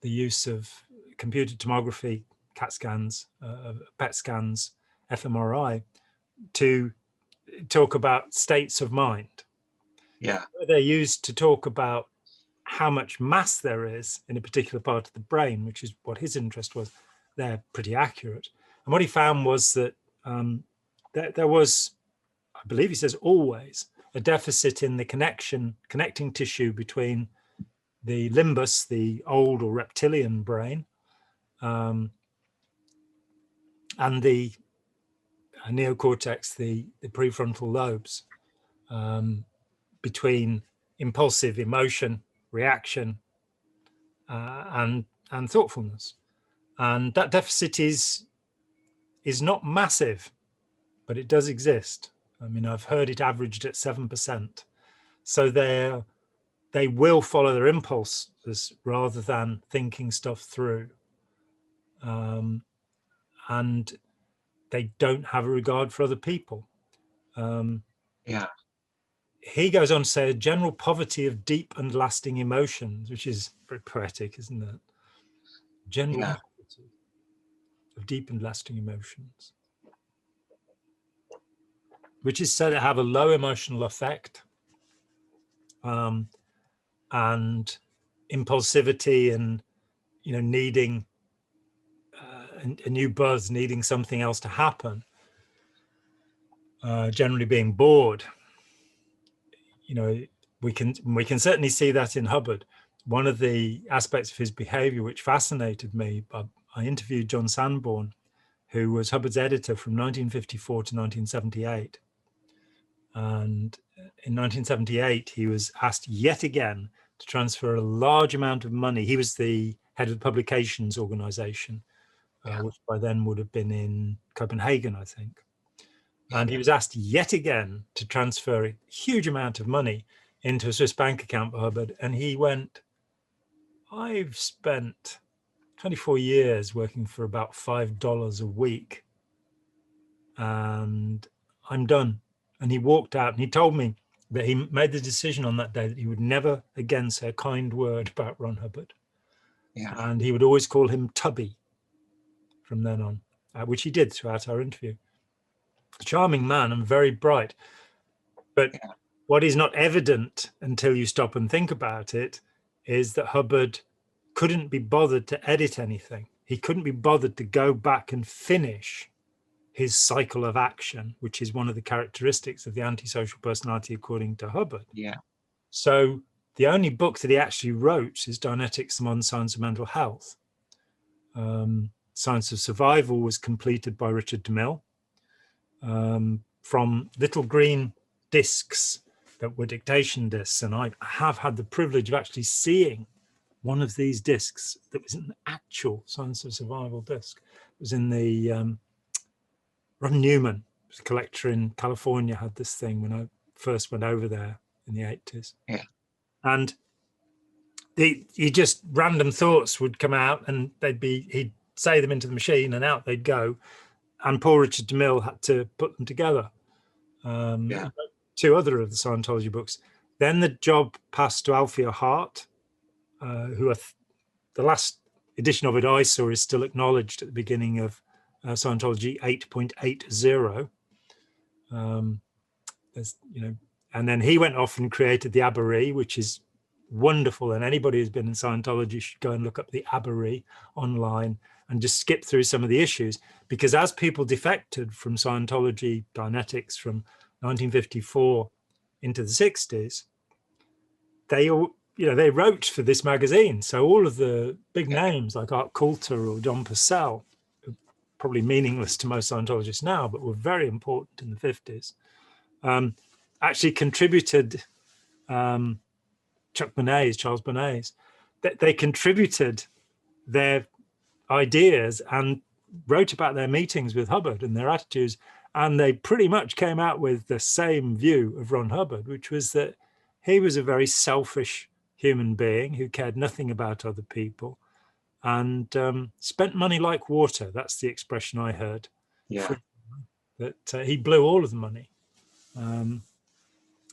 the use of computed tomography, CAT scans, PET scans, fMRI, to talk about states of mind. Yeah. They're used to talk about how much mass there is in a particular part of the brain, which is what his interest was. They're pretty accurate. And what he found was that there was, I believe he says always, a deficit in the connecting tissue between the limbus, the old or reptilian brain, and the neocortex, the prefrontal lobes. between impulsive emotion, reaction, and thoughtfulness. And that deficit is not massive, but it does exist. I mean, I've heard it averaged at 7%. So they will follow their impulses rather than thinking stuff through. And they don't have a regard for other people. He goes on to say a general poverty of deep and lasting emotions, which is very poetic, isn't it? General poverty of deep and lasting emotions, which is said to have a low emotional effect, and impulsivity, and needing a new buzz, needing something else to happen, generally being bored. We can certainly see that in Hubbard. One of the aspects of his behavior which fascinated me, I interviewed John Sanborn, who was Hubbard's editor from 1954 to 1978. And in 1978, he was asked yet again to transfer a large amount of money. He was the head of the publications organization, which by then would have been in Copenhagen, I think. And he was asked yet again to transfer a huge amount of money into a Swiss bank account for Hubbard. And he went, I've spent 24 years working for about $5 a week, and I'm done. And he walked out, and he told me that he made the decision on that day that he would never again say a kind word about Ron Hubbard. And he would always call him Tubby from then on, which he did throughout our interview. A charming man and very bright. But what is not evident until you stop and think about it is that Hubbard couldn't be bothered to edit anything. He couldn't be bothered to go back and finish his cycle of action, which is one of the characteristics of the antisocial personality, according to Hubbard. So the only book that he actually wrote is Dianetics, the Modern Science of Mental Health. Science of Survival was completed by Richard DeMille from little green discs that were dictation discs. And I have had the privilege of actually seeing one of these discs that was an actual Science of Survival disc. It was in the Ron Newman, a collector in California, had this thing when I first went over there in the 80s. And he just random thoughts would come out, and he'd say them into the machine, and out they'd go. And poor Richard DeMille had to put them together. Two other of the Scientology books. Then the job passed to Alfia Hart, who the last edition of it I saw is still acknowledged at the beginning of Scientology 8.80. And then he went off and created the Aberree, which is wonderful. And anybody who's been in Scientology should go and look up the Aberree online and just skip through some of the issues, because as people defected from Scientology, Dianetics from 1954 into the 60s, they wrote for this magazine. So all of the big names like Art Coulter or John Purcell, probably meaningless to most Scientologists now, but were very important in the 50s, actually contributed, Charles Bernays, they contributed their ideas and wrote about their meetings with Hubbard and their attitudes, and they pretty much came out with the same view of Ron Hubbard, which was that he was a very selfish human being who cared nothing about other people and spent money like water. That's the expression I heard. That he blew all of the money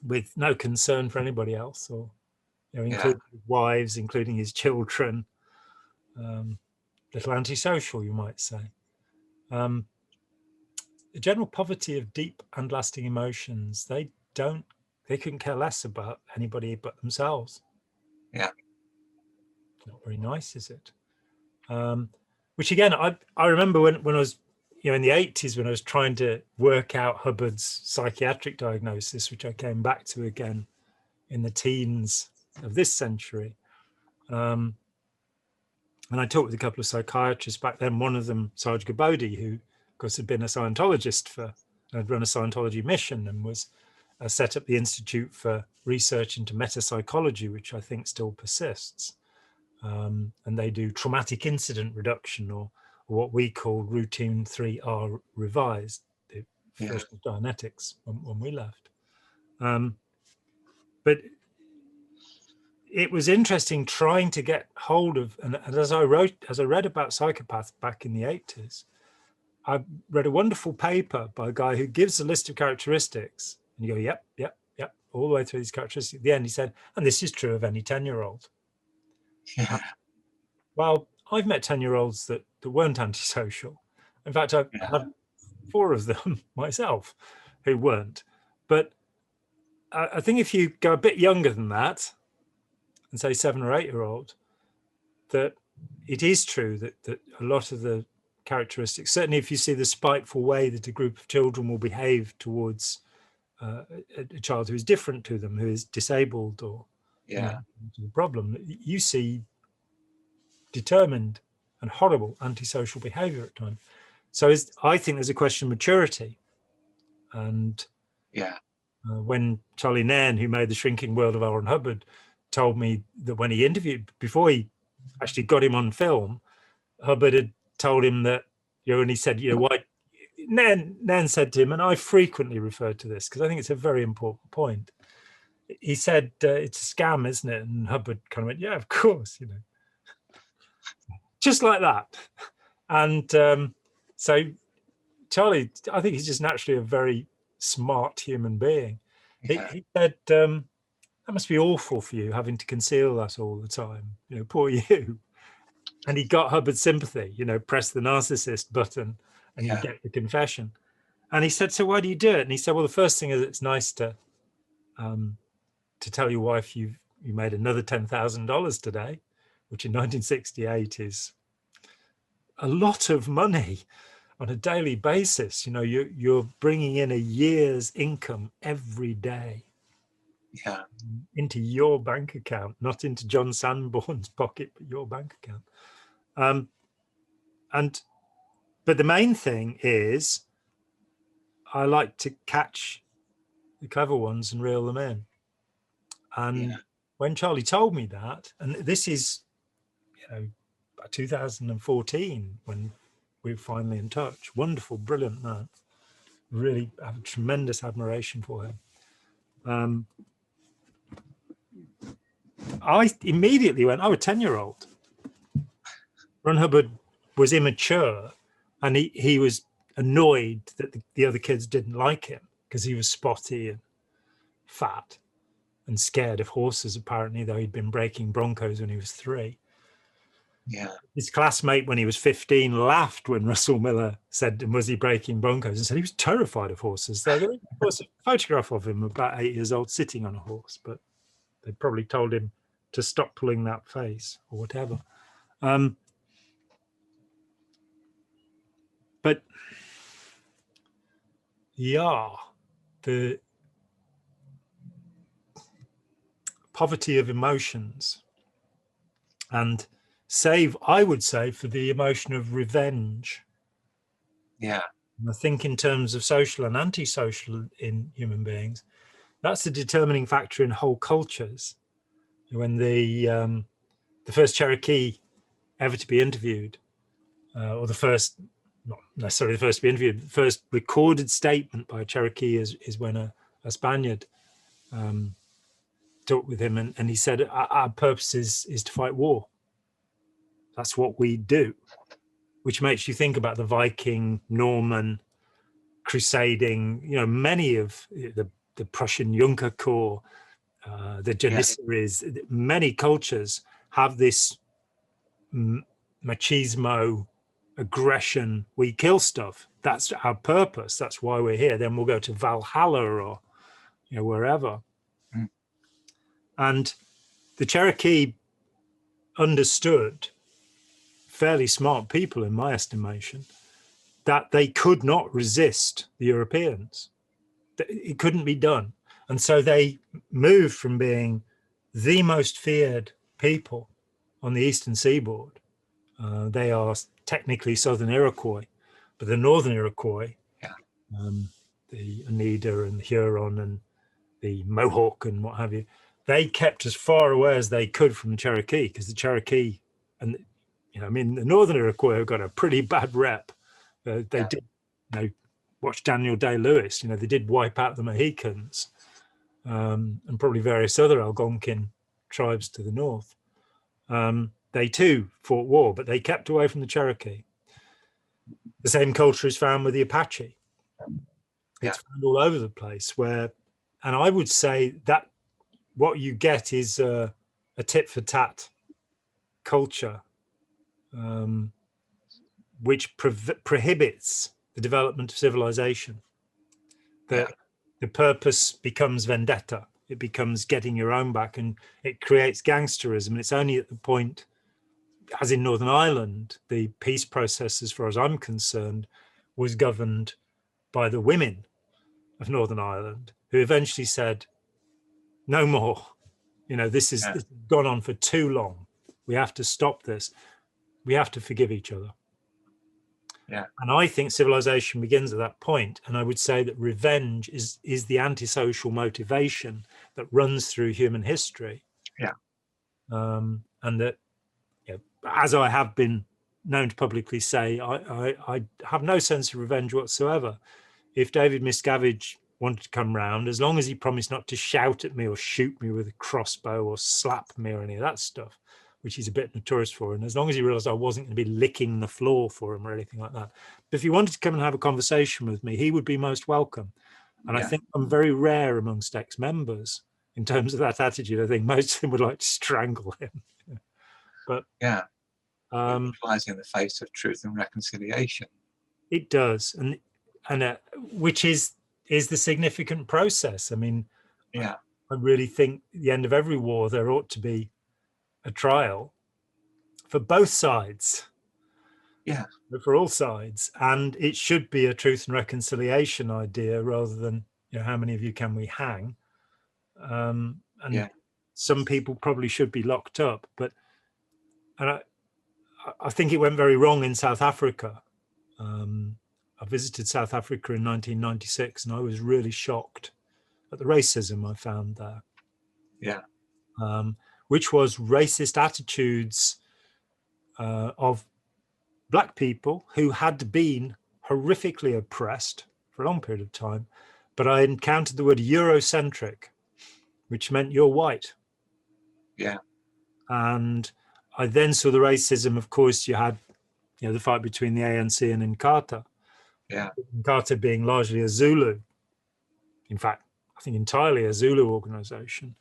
with no concern for anybody else, or including his wives, including his children. Little antisocial, you might say. The general poverty of deep and lasting emotions, they couldn't care less about anybody but themselves. Not very nice, is it? Which again, I remember when I was in the 80s, when I was trying to work out Hubbard's psychiatric diagnosis, which I came back to again in the teens of this century. And I talked with a couple of psychiatrists back then, one of them, Sarge Gabodi, who, of course, had been a Scientologist had run a Scientology mission and was set up the Institute for Research into Metapsychology, which I think still persists. And they do traumatic incident reduction, or what we call routine 3R revised, the version of Dianetics when we left. But it was interesting trying to get hold of, and as I read about psychopaths back in the 80s, I read a wonderful paper by a guy who gives a list of characteristics, and you go, yep, yep, yep, all the way through these characteristics. At the end, he said, and this is true of any 10-year-old. Yeah. Well, I've met 10-year-olds that weren't antisocial. In fact, I've had 4 of them myself who weren't. But I think if you go a bit younger than that, and say 7 or 8-year-old, that it is true that a lot of the characteristics, certainly if you see the spiteful way that a group of children will behave towards a child who is different to them, who is disabled or the problem, you see determined and horrible antisocial behavior at times. So I think there's a question of maturity. And when Charlie Nairn, who made The Shrinking World of L. Ron Hubbard, told me that when he interviewed, before he actually got him on film, Hubbard had told him that, and he said, why? Nairn said to him, and I frequently refer to this because I think it's a very important point. He said, it's a scam, isn't it? And Hubbard kind of went, yeah, of course, just like that. And so Charlie, I think he's just naturally a very smart human being. He said, that must be awful for you having to conceal that all the time. Poor you. And he got Hubbard's sympathy, press the narcissist button and you get the confession. And he said, so why do you do it? And he said, well, the first thing is it's nice to tell your wife you made another $10,000 today, which in 1968 is a lot of money on a daily basis. You're bringing in a year's income every day. Into your bank account, not into John Sanborn's pocket, but your bank account. But the main thing is, I like to catch the clever ones and reel them in. And when Charlie told me that, and this is, 2014 when we were finally in touch. Wonderful, brilliant man. Really have a tremendous admiration for him. I immediately went, a 10-year-old. Ron Hubbard was immature and he was annoyed that the other kids didn't like him because he was spotty and fat and scared of horses, apparently, though he'd been breaking broncos when he was 3. His classmate, when he was 15, laughed when Russell Miller said, was he breaking broncos? And said he was terrified of horses. There was a photograph of him about 8 years old sitting on a horse, but they probably told him to stop pulling that face or whatever. But the poverty of emotions, and save, I would say, for the emotion of revenge. And I think in terms of social and antisocial in human beings, that's the determining factor in whole cultures. When the first Cherokee ever to be interviewed, or the first, not necessarily the first to be interviewed, the first recorded statement by a Cherokee is when a Spaniard talked with him, and he said, our purpose is to fight war. That's what we do, which makes you think about the Viking, Norman, crusading, many of the Prussian Junker Corps, the Janissaries, many cultures have this machismo, aggression, we kill stuff. That's our purpose. That's why we're here. Then we'll go to Valhalla or wherever. And the Cherokee understood, fairly smart people in my estimation, that they could not resist the Europeans. It couldn't be done. And so they moved from being the most feared people on the eastern seaboard. They are technically Southern Iroquois, but the Northern Iroquois, the Oneida and the Huron and the Mohawk and what have you, they kept as far away as they could from the Cherokee, because the Cherokee and, I mean, the Northern Iroquois got a pretty bad rep. They did, watch Daniel Day-Lewis, they did wipe out the Mohicans, and probably various other Algonquin tribes to the north. They too fought war, but they kept away from the Cherokee. The same culture is found with the Apache. It's found all over the place and I would say that what you get is a tit for tat culture, which prohibits the development of civilization. The purpose becomes vendetta. It becomes getting your own back, and it creates gangsterism. And it's only at the point, as in Northern Ireland, the peace process, as far as I'm concerned, was governed by the women of Northern Ireland, who eventually said, no more. This has gone on for too long. We have to stop this. We have to forgive each other. Yeah. And I think civilization begins at that point. And I would say that revenge is the antisocial motivation that runs through human history. Yeah. And that, as I have been known to publicly say, I have no sense of revenge whatsoever. If David Miscavige wanted to come round, as long as he promised not to shout at me or shoot me with a crossbow or slap me or any of that stuff, which he's a bit notorious for, and as long as he realized I wasn't going to be licking the floor for him or anything like that. But if he wanted to come and have a conversation with me, he would be most welcome. And I think I'm very rare amongst ex-members in terms of that attitude. I think most of them would like to strangle him. But it flies in the face of truth and reconciliation. It does, and which is the significant process. I mean, I really think at the end of every war there ought to be a trial for both sides, for all sides, and it should be a truth and reconciliation idea rather than how many of you can we hang, and some people probably should be locked up, but I think it went very wrong in South Africa. I visited South Africa in 1996 and I was really shocked at the racism I found there. Which was racist attitudes of black people who had been horrifically oppressed for a long period of time. But I encountered the word Eurocentric, which meant you're white. And I then saw the racism, of course, you had the fight between the ANC and Inkatha. Inkatha being largely a Zulu, in fact, I think entirely a Zulu organization,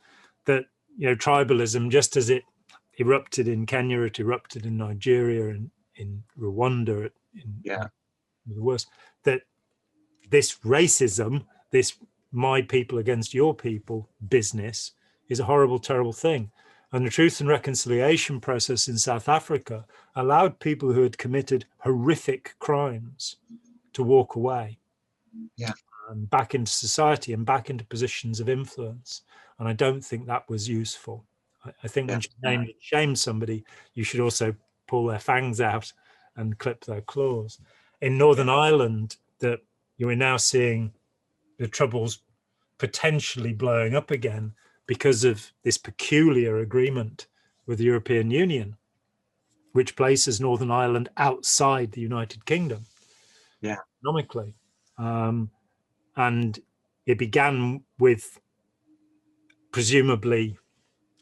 that tribalism, just as it erupted in Kenya, it erupted in Nigeria and in Rwanda, the worst, that this racism, this my people against your people business is a horrible, terrible thing. And the truth and reconciliation process in South Africa allowed people who had committed horrific crimes to walk away back into society and back into positions of influence. And I don't think that was useful. I think when you name and shame somebody, you should also pull their fangs out and clip their claws. In Northern Ireland, that you are now seeing the troubles potentially blowing up again because of this peculiar agreement with the European Union, which places Northern Ireland outside the United Kingdom economically. And it began with presumably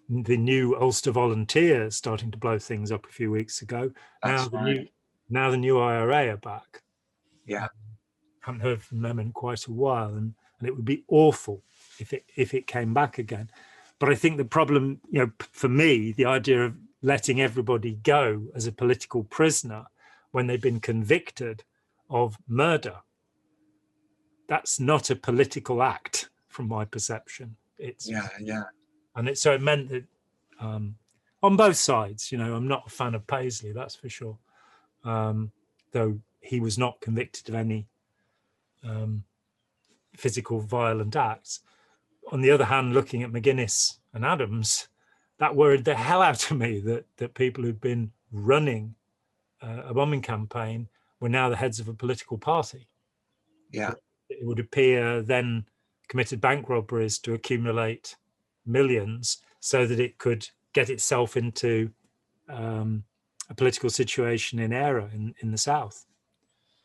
the new Ulster Volunteers starting to blow things up a few weeks ago. Now the new IRA are back. Haven't heard from them in quite a while, and it would be awful if it came back again. But I think the problem, for me, the idea of letting everybody go as a political prisoner when they've been convicted of murder, that's not a political act from my perception. It's and so it meant that on both sides, I'm not a fan of Paisley, that's for sure, though he was not convicted of any physical violent acts. On the other hand, looking at McGuinness and Adams, that worried the hell out of me that people who'd been running a bombing campaign were now the heads of a political party. Yeah. It would appear then committed bank robberies to accumulate millions so that it could get itself into a political situation in Hare in the south.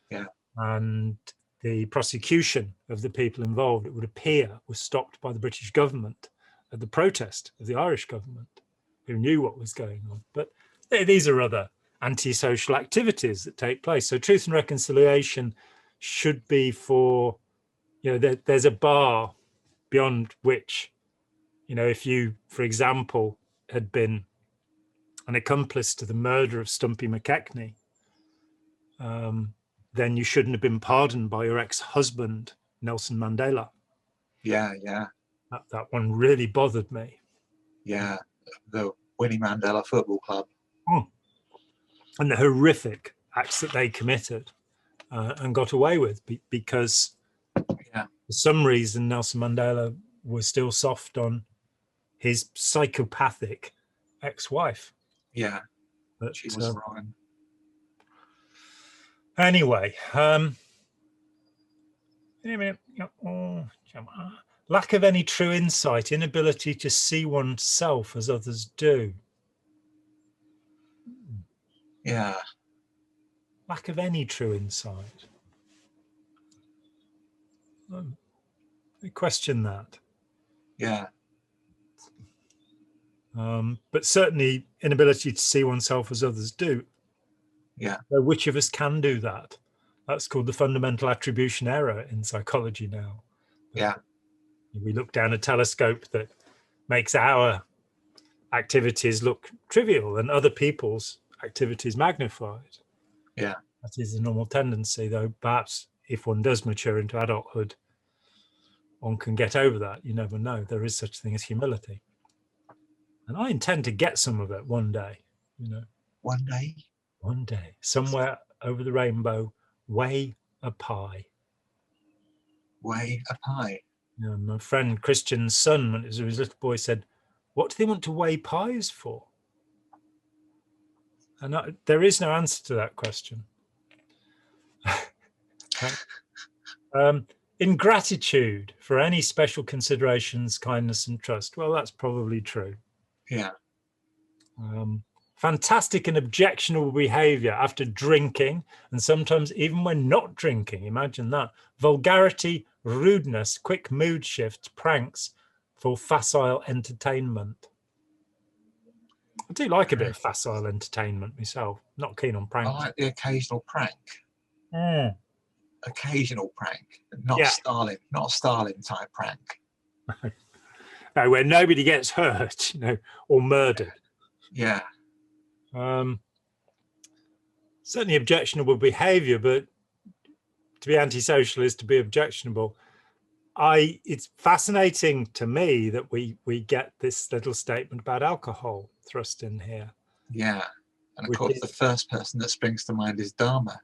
Yeah. And the prosecution of the people involved, it would appear, was stopped by the British government at the protest of the Irish government, who knew what was going on. But these are other antisocial activities that take place. So truth and reconciliation should be for, there's a bar beyond which, if you, for example, had been an accomplice to the murder of Stumpy McKechnie, then you shouldn't have been pardoned by your ex-husband, Nelson Mandela. Yeah. That one really bothered me. Yeah, the Winnie Mandela Football Club. And the horrific acts that they committed and got away with because for some reason Nelson Mandela was still soft on his psychopathic ex-wife. Yeah, but she was wrong. Anyway, lack of any true insight, inability to see oneself as others do. Yeah. Lack of any true insight. I question that. Yeah. But certainly inability to see oneself as others do. Yeah. So which of us can do that? That's called the fundamental attribution error in psychology now. Yeah. We look down a telescope that makes our activities look trivial and other people's activities magnified. Yeah. That is a normal tendency, though perhaps if one does mature into adulthood, one can get over that. You never know. There is such a thing as humility. And I intend to get some of it one day, One day? One day, somewhere over the rainbow, way up high. Way up high. My friend Christian's son, when he was a little boy, said, "What do they want to weigh pies for?" And there is no answer to that question. Ingratitude for any special considerations, kindness and trust. Well, that's probably true. Yeah. Fantastic and objectionable behavior after drinking, and sometimes even when not drinking. Imagine that. Vulgarity, rudeness, quick mood shifts, pranks for facile entertainment. I do like a bit of facile entertainment myself. Not keen on pranks. I like the occasional prank. Occasional prank, not Stalin type prank. No, where nobody gets hurt, or murdered. Yeah. Certainly objectionable behavior, but to be antisocial is to be objectionable. It's fascinating to me that we get this little statement about alcohol thrust in here. Yeah. And of course, the first person that springs to mind is Dharma.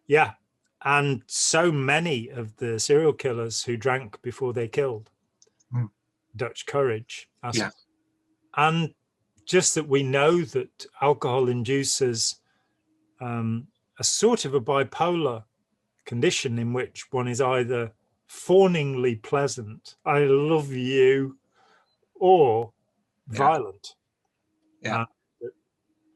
Yeah. And so many of the serial killers who drank before they killed. Dutch courage. Yeah. And just that we know that alcohol induces a sort of a bipolar condition in which one is either fawningly pleasant, I love you, or violent. Yeah.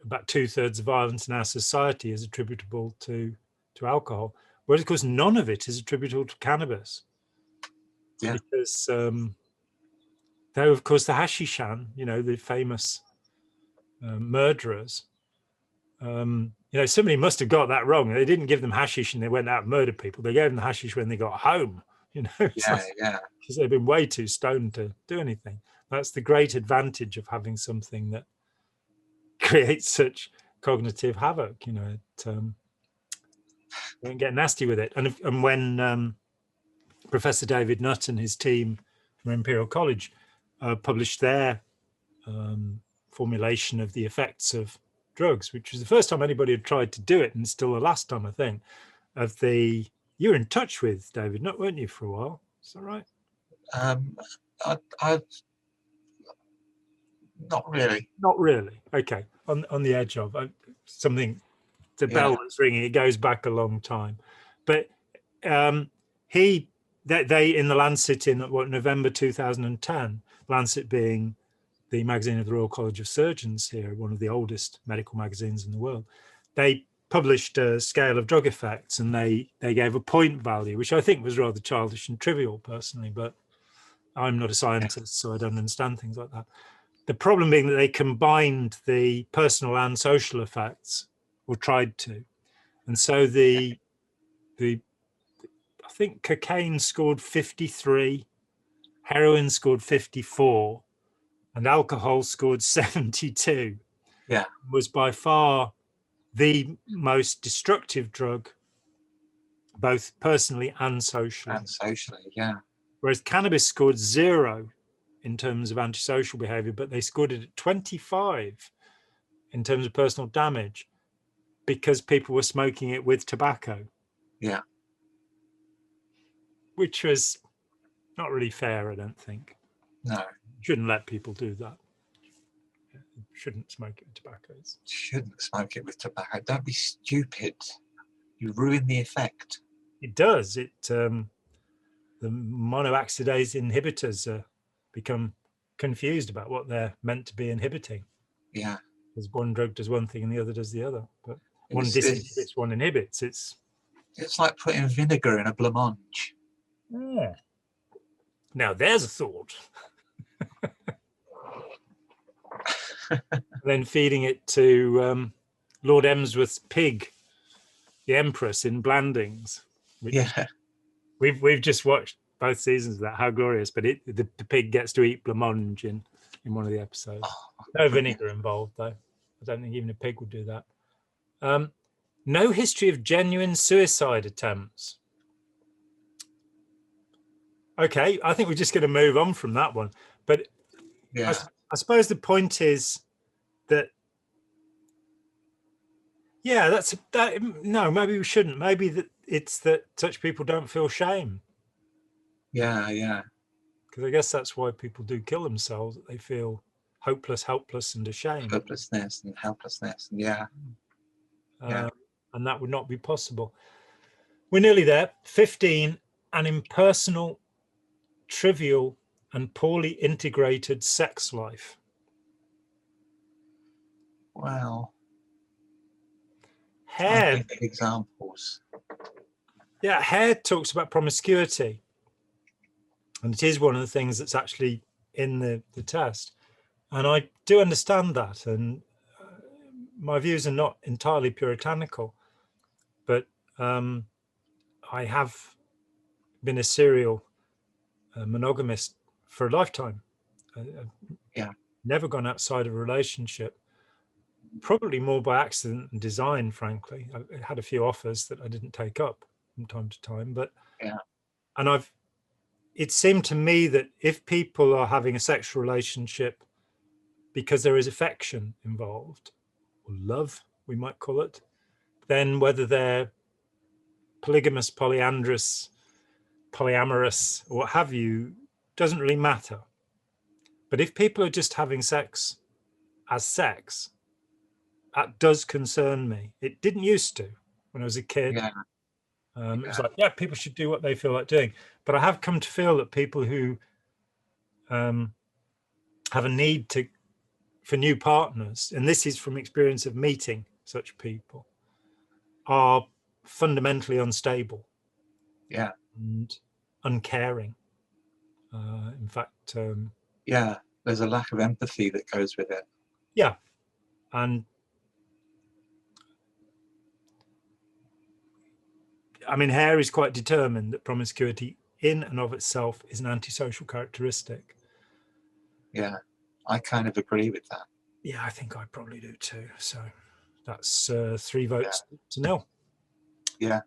About 2/3 of violence in our society is attributable to alcohol, whereas of course none of it is attributable to cannabis. Yeah. Because though of course the Hashishan, the famous murderers, somebody must have got that wrong. They didn't give them hashish and they went out and murdered people. They gave them the hashish when they got home. Because they've been way too stoned to do anything. That's the great advantage of having something that creates such cognitive havoc. Don't get nasty with it. And when Professor David Nutt and his team from Imperial College published their formulation of the effects of drugs, which was the first time anybody had tried to do it, and still the last time, I think, you were in touch with David Nutt, weren't you, for a while? Is that right? I've not really. Not really. Okay. On the edge of something. The bell that's ringing. It goes back a long time, but he they in the Lancet in November 2010, Lancet being the magazine of the Royal College of Surgeons here, one of the oldest medical magazines in the world, they published a scale of drug effects, and they gave a point value, which I think was rather childish and trivial personally, but I'm not a scientist, so I don't understand things like that. The problem being that they combined the personal and social effects, or tried to. And so I think cocaine scored 53, heroin scored 54, and alcohol scored 72. Yeah. Was by far the most destructive drug, both personally and socially. And socially, yeah. Whereas cannabis scored 0 in terms of antisocial behavior, but they scored it at 25 in terms of personal damage because people were smoking it with tobacco. Yeah. Which was not really fair, I don't think. No. Shouldn't let people do that. Shouldn't smoke it with tobacco. Shouldn't smoke it with tobacco. Don't be stupid. You ruin the effect. It does. The monooxidase inhibitors become confused about what they're meant to be inhibiting. Yeah. Because one drug does one thing and the other does the other. But one disinhibits, one inhibits. It's like putting vinegar in a blancmange. Yeah. Now there's a thought. Then feeding it to Lord Emsworth's pig, the Empress in Blandings. Yeah. We've just watched both seasons of that. How glorious! But the pig gets to eat blancmange in one of the episodes. Oh, no vinegar involved though. I don't think even a pig would do that. No history of genuine suicide attempts. Okay, I think we're just going to move on from that one. But yeah. I suppose the point is that, yeah, no, maybe we shouldn't. Maybe that it's that such people don't feel shame. Yeah, yeah. Because I guess that's why people do kill themselves, that they feel hopeless, helpless, and ashamed. Hopelessness and helplessness, yeah. And that would not be possible. We're nearly there. 15, an impersonal, trivial, and poorly integrated sex life. Wow. Hare. Examples. Yeah, Hare talks about promiscuity. And it is one of the things that's actually in the test. And I do understand that. And my views are not entirely puritanical. But I have been a serial monogamist for a lifetime. Yeah. Never gone outside of a relationship. Probably more by accident and design, frankly. I had a few offers that I didn't take up from time to time. But yeah. And it seemed to me that if people are having a sexual relationship because there is affection involved, or love, we might call it, then whether they're polygamous, polyamorous, or what have you, doesn't really matter. But if people are just having sex as sex, that does concern me. It didn't used to when I was a kid. Yeah. It was like, yeah, people should do what they feel like doing. But I have come to feel that people who have a need for new partners, and this is from experience of meeting such people, are fundamentally unstable. Yeah. And uncaring. In fact, yeah, there's a lack of empathy that goes with it. Yeah. And I mean, Hare is quite determined that promiscuity in and of itself is an antisocial characteristic. Yeah, I kind of agree with that. Yeah, I think I probably do too. So that's 3 votes to 0. Yeah.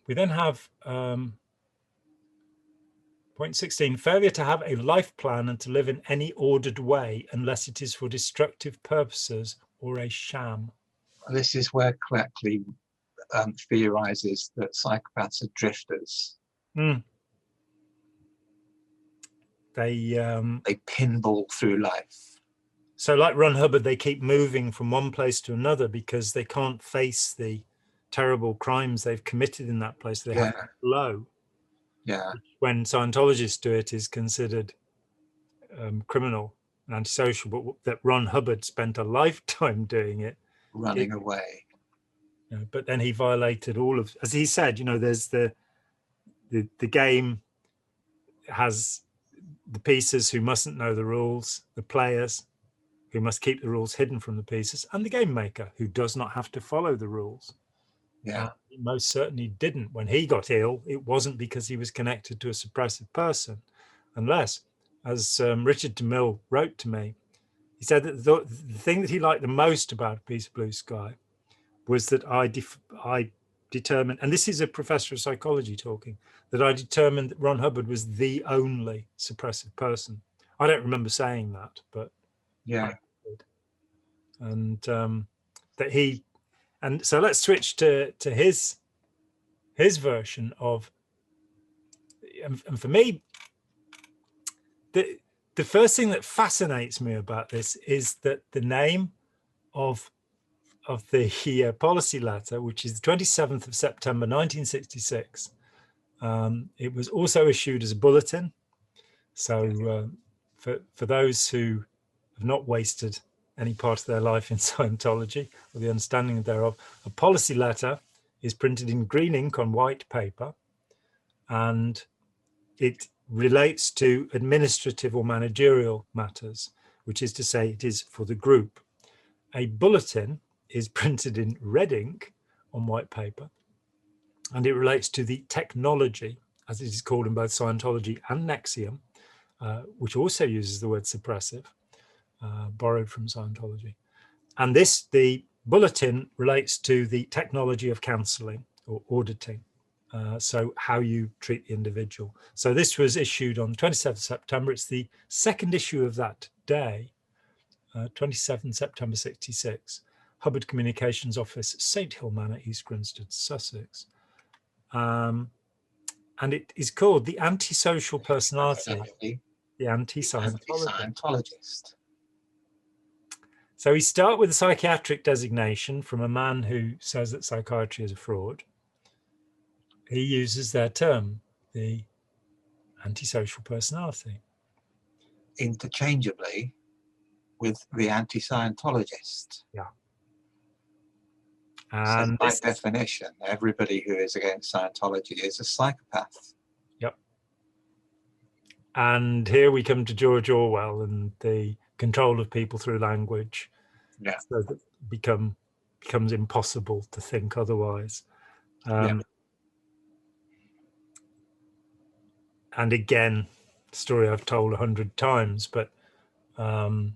We then have point 16, failure to have a life plan and to live in any ordered way unless it is for destructive purposes or a sham. This is where Cleckley theorizes that psychopaths are drifters. Mm. They pinball through life. So like Ron Hubbard, they keep moving from one place to another because they can't face the terrible crimes they've committed in that place. They have to flow. Yeah. When Scientologists do it, is considered criminal and antisocial, but that Ron Hubbard spent a lifetime doing it. Running away. But then he violated all of, as he said, there's the game has the pieces who mustn't know the rules, the players who must keep the rules hidden from the pieces, and the game maker who does not have to follow the rules. Yeah. He most certainly didn't. When he got ill, it wasn't because he was connected to a suppressive person, unless, as Richard DeMille wrote to me, he said that the thing that he liked the most about A Piece of Blue Sky was that I determined, and this is a professor of psychology talking, that I determined that Ron Hubbard was the only suppressive person. I don't remember saying that, but yeah, I did. And that he, and so let's switch to his version of, and for me, the first thing that fascinates me about this is that the name of the policy letter, which is the 27th of September 1966, it was also issued as a bulletin. So for those who have not wasted any part of their life in Scientology or the understanding thereof, a policy letter is printed in green ink on white paper, and it relates to administrative or managerial matters, which is to say it is for the group. A bulletin is printed in red ink on white paper, and it relates to the technology, as it is called in both Scientology and Nexium, which also uses the word suppressive, borrowed from Scientology. And the bulletin relates to the technology of counseling or auditing. So how you treat the individual. So this was issued on 27th September. It's the second issue of that day, 27 September 66, Hubbard Communications Office, St Hill Manor, East Grinstead, Sussex. And it is called The Antisocial Personality, the Anti-Scientologist. So we start with a psychiatric designation from a man who says that psychiatry is a fraud. He uses their term, the antisocial personality. Interchangeably with the anti-Scientologist. Yeah. So And by definition, everybody who is against Scientology is a psychopath. Yep. And here we come to George Orwell and the control of people through language. Yeah. So that becomes impossible to think otherwise. And again, story I've told 100 times, but I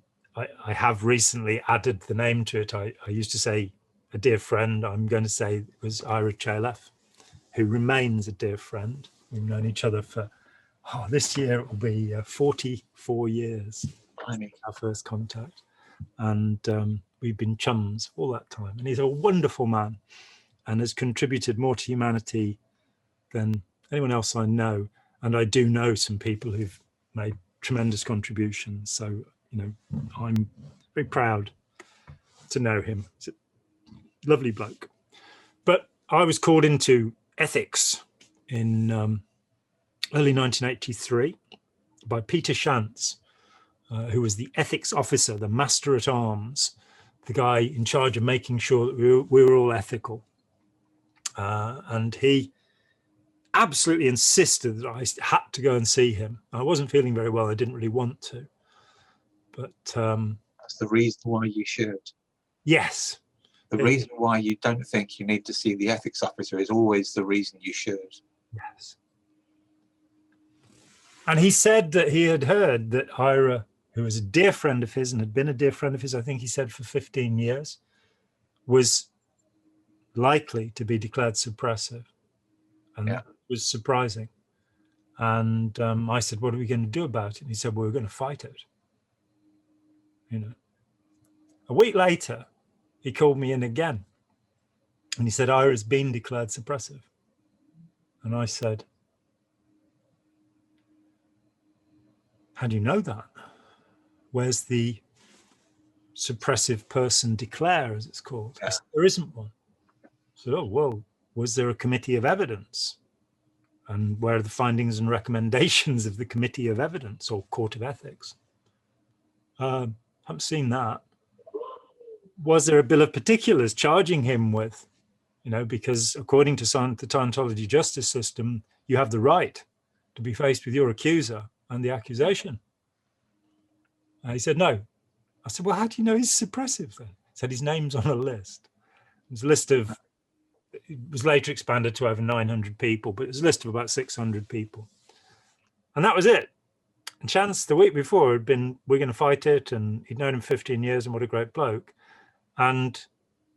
have recently added the name to it. I used to say a dear friend. I'm going to say it was Ira Chalef, who remains a dear friend. We've known each other for, this year it will be 44 years, our first contact. And we've been chums all that time. And he's a wonderful man and has contributed more to humanity than anyone else I know. And I do know some people who've made tremendous contributions. So, I'm very proud to know him. He's a lovely bloke. But I was called into ethics in early 1983 by Peter Shantz, who was the ethics officer, the master at arms, the guy in charge of making sure that we were all ethical. And he absolutely insisted that I had to go and see him. I wasn't feeling very well. I didn't really want to. But that's the reason why you should. Yes. The reason why you don't think you need to see the ethics officer is always the reason you should. Yes. And he said that he had heard that Ira, who was a dear friend of his and had been a dear friend of his, I think he said for 15 years, was likely to be declared suppressive. And that was surprising. And I said, what are we going to do about it? And he said, well, we're going to fight it. A week later, he called me in again. And he said, Ira's been declared suppressive. And I said, how do you know that? Where's the suppressive person declare, as it's called? I said, there isn't one. I said, oh, well, was there a committee of evidence? And where are the findings and recommendations of the Committee of Evidence or Court of Ethics? Haven't seen that. Was there a bill of particulars charging him with, because according to the Scientology justice system, you have the right to be faced with your accuser and the accusation. He said, no. I said, well, how do you know he's suppressive then? He said his name's on a list. There's a list of, it was later expanded to over 900 people, but it was a list of about 600 people. And that was it. And Chance, the week before, had been, we're going to fight it, and he'd known him 15 years, and what a great bloke. And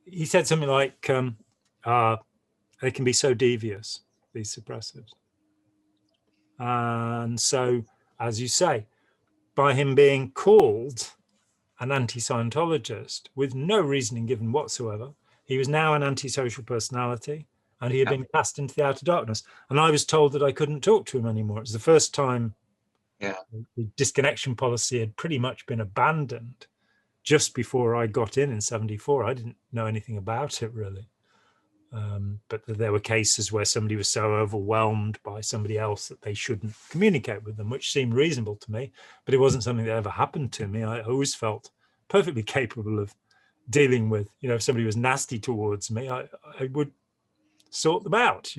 he said something like, they can be so devious, these suppressives. And so, as you say, by him being called an anti-Scientologist with no reasoning given whatsoever, he was now an antisocial personality, and he had been cast into the outer darkness. And I was told that I couldn't talk to him anymore. It was the first time the disconnection policy had pretty much been abandoned just before I got in 74. I didn't know anything about it really. But there were cases where somebody was so overwhelmed by somebody else that they shouldn't communicate with them, which seemed reasonable to me, but it wasn't something that ever happened to me. I always felt perfectly capable of dealing with, if somebody was nasty towards me, I would sort them out,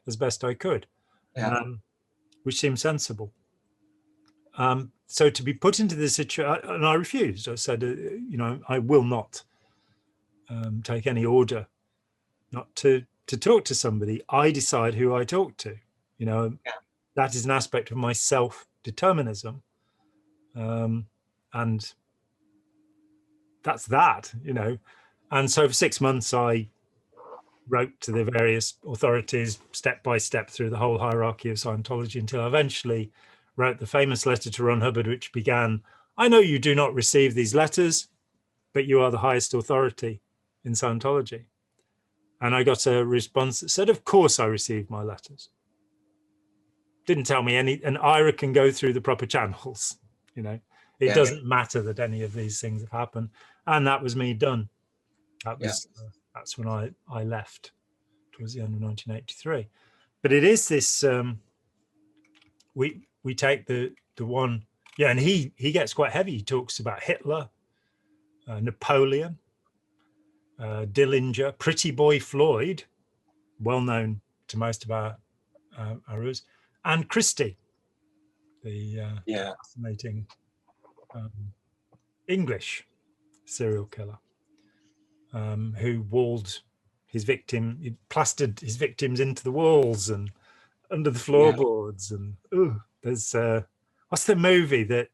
as best I could, which seemed sensible. So to be put into this situation, and I refused. I said, I will not take any order not to talk to somebody. I decide who I talk to. That is an aspect of my self-determinism. And that's that, And so for 6 months, I wrote to the various authorities step by step through the whole hierarchy of Scientology until I eventually wrote the famous letter to Ron Hubbard, which began, I know you do not receive these letters, but you are the highest authority in Scientology. And I got a response that said, of course I received my letters. Didn't tell me any, and Ira can go through the proper channels, It doesn't matter that any of these things have happened. And that was me done. That was, that's when I left towards the end of 1983. But it is this, we take the one, and he gets quite heavy. He talks about Hitler, Napoleon, Dillinger, Pretty Boy Floyd, well known to most of our viewers, and Christie, the fascinating English serial killer, who walled his victim, he plastered his victims into the walls and under the floorboards. And there's what's the movie that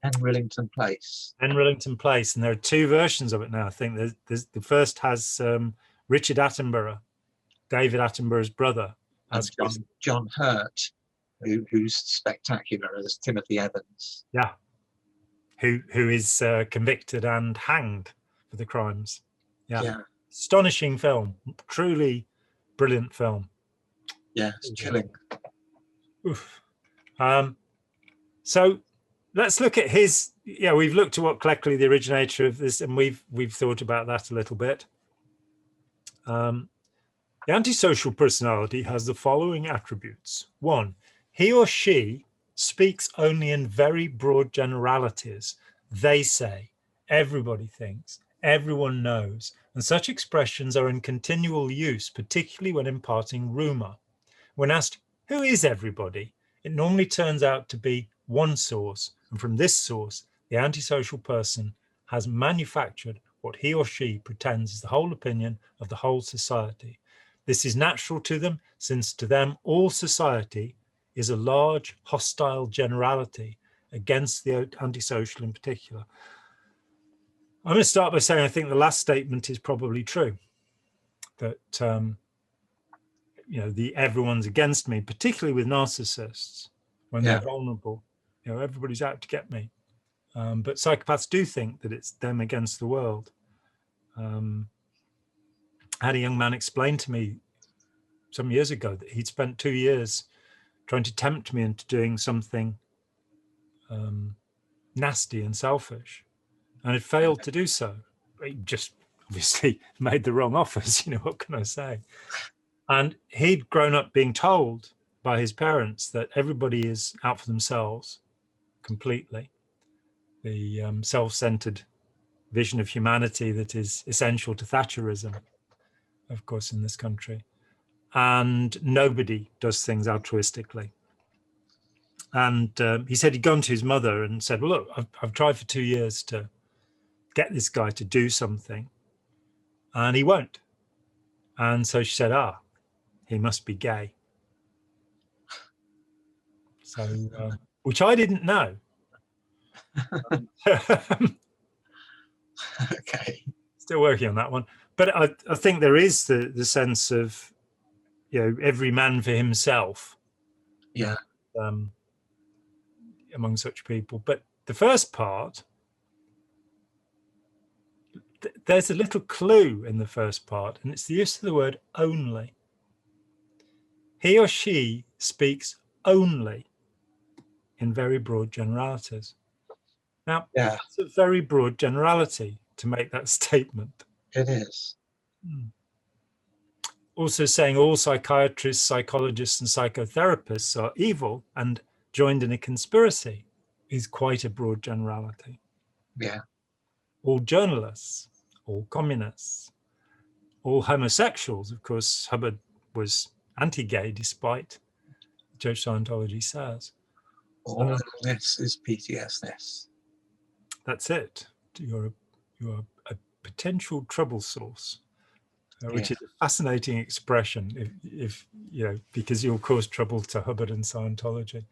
Enrillington Place. Enrillington Place, and there are two versions of it now. I think there's the first has Richard Attenborough, David Attenborough's brother, and John Hurt, who's spectacular as Timothy Evans. Yeah, who is convicted and hanged for the crimes. Yeah. Astonishing film, truly brilliant film. Yeah, it's chilling. Oof. So let's look at his. We've looked at what Cleckley, the originator of this, and we've thought about that a little bit. The antisocial personality has the following attributes. 1, he or she speaks only in very broad generalities. They say, everybody thinks, everyone knows, and such expressions are in continual use, particularly when imparting rumor. When asked, who is everybody? It normally turns out to be one source, and from this source, the antisocial person has manufactured what he or she pretends is the whole opinion of the whole society. This is natural to them, since to them all society is a large hostile generality against the antisocial in particular. I'm going to start by saying I think the last statement is probably true, that the everyone's against me, particularly with narcissists when they're vulnerable. Everybody's out to get me. But psychopaths do think that it's them against the world. I had a young man explain to me some years ago that he'd spent 2 years trying to tempt me into doing something nasty and selfish, and had failed to do so. He just obviously made the wrong offers, what can I say? And he'd grown up being told by his parents that everybody is out for themselves completely. The self-centered vision of humanity that is essential to Thatcherism, of course, in this country. And nobody does things altruistically. And he said he'd gone to his mother and said, well, look, I've tried for 2 years to get this guy to do something, and he won't. And so she said, he must be gay. So, which I didn't know. Okay. Still working on that one. But I think there is the sense of, every man for himself. Yeah. Among such people. But the first part, there's a little clue in the first part, and it's the use of the word only. He or she speaks only in very broad generalities. Now, it's a very broad generality to make that statement. It is. Also saying all psychiatrists, psychologists, and psychotherapists are evil and joined in a conspiracy is quite a broad generality. Yeah. All journalists, all communists, all homosexuals. Of course, Hubbard was anti-gay, despite Church Scientology says. All of this is PTSD. That's it. You're a potential trouble source, which is a fascinating expression. If because you'll cause trouble to Hubbard and Scientology.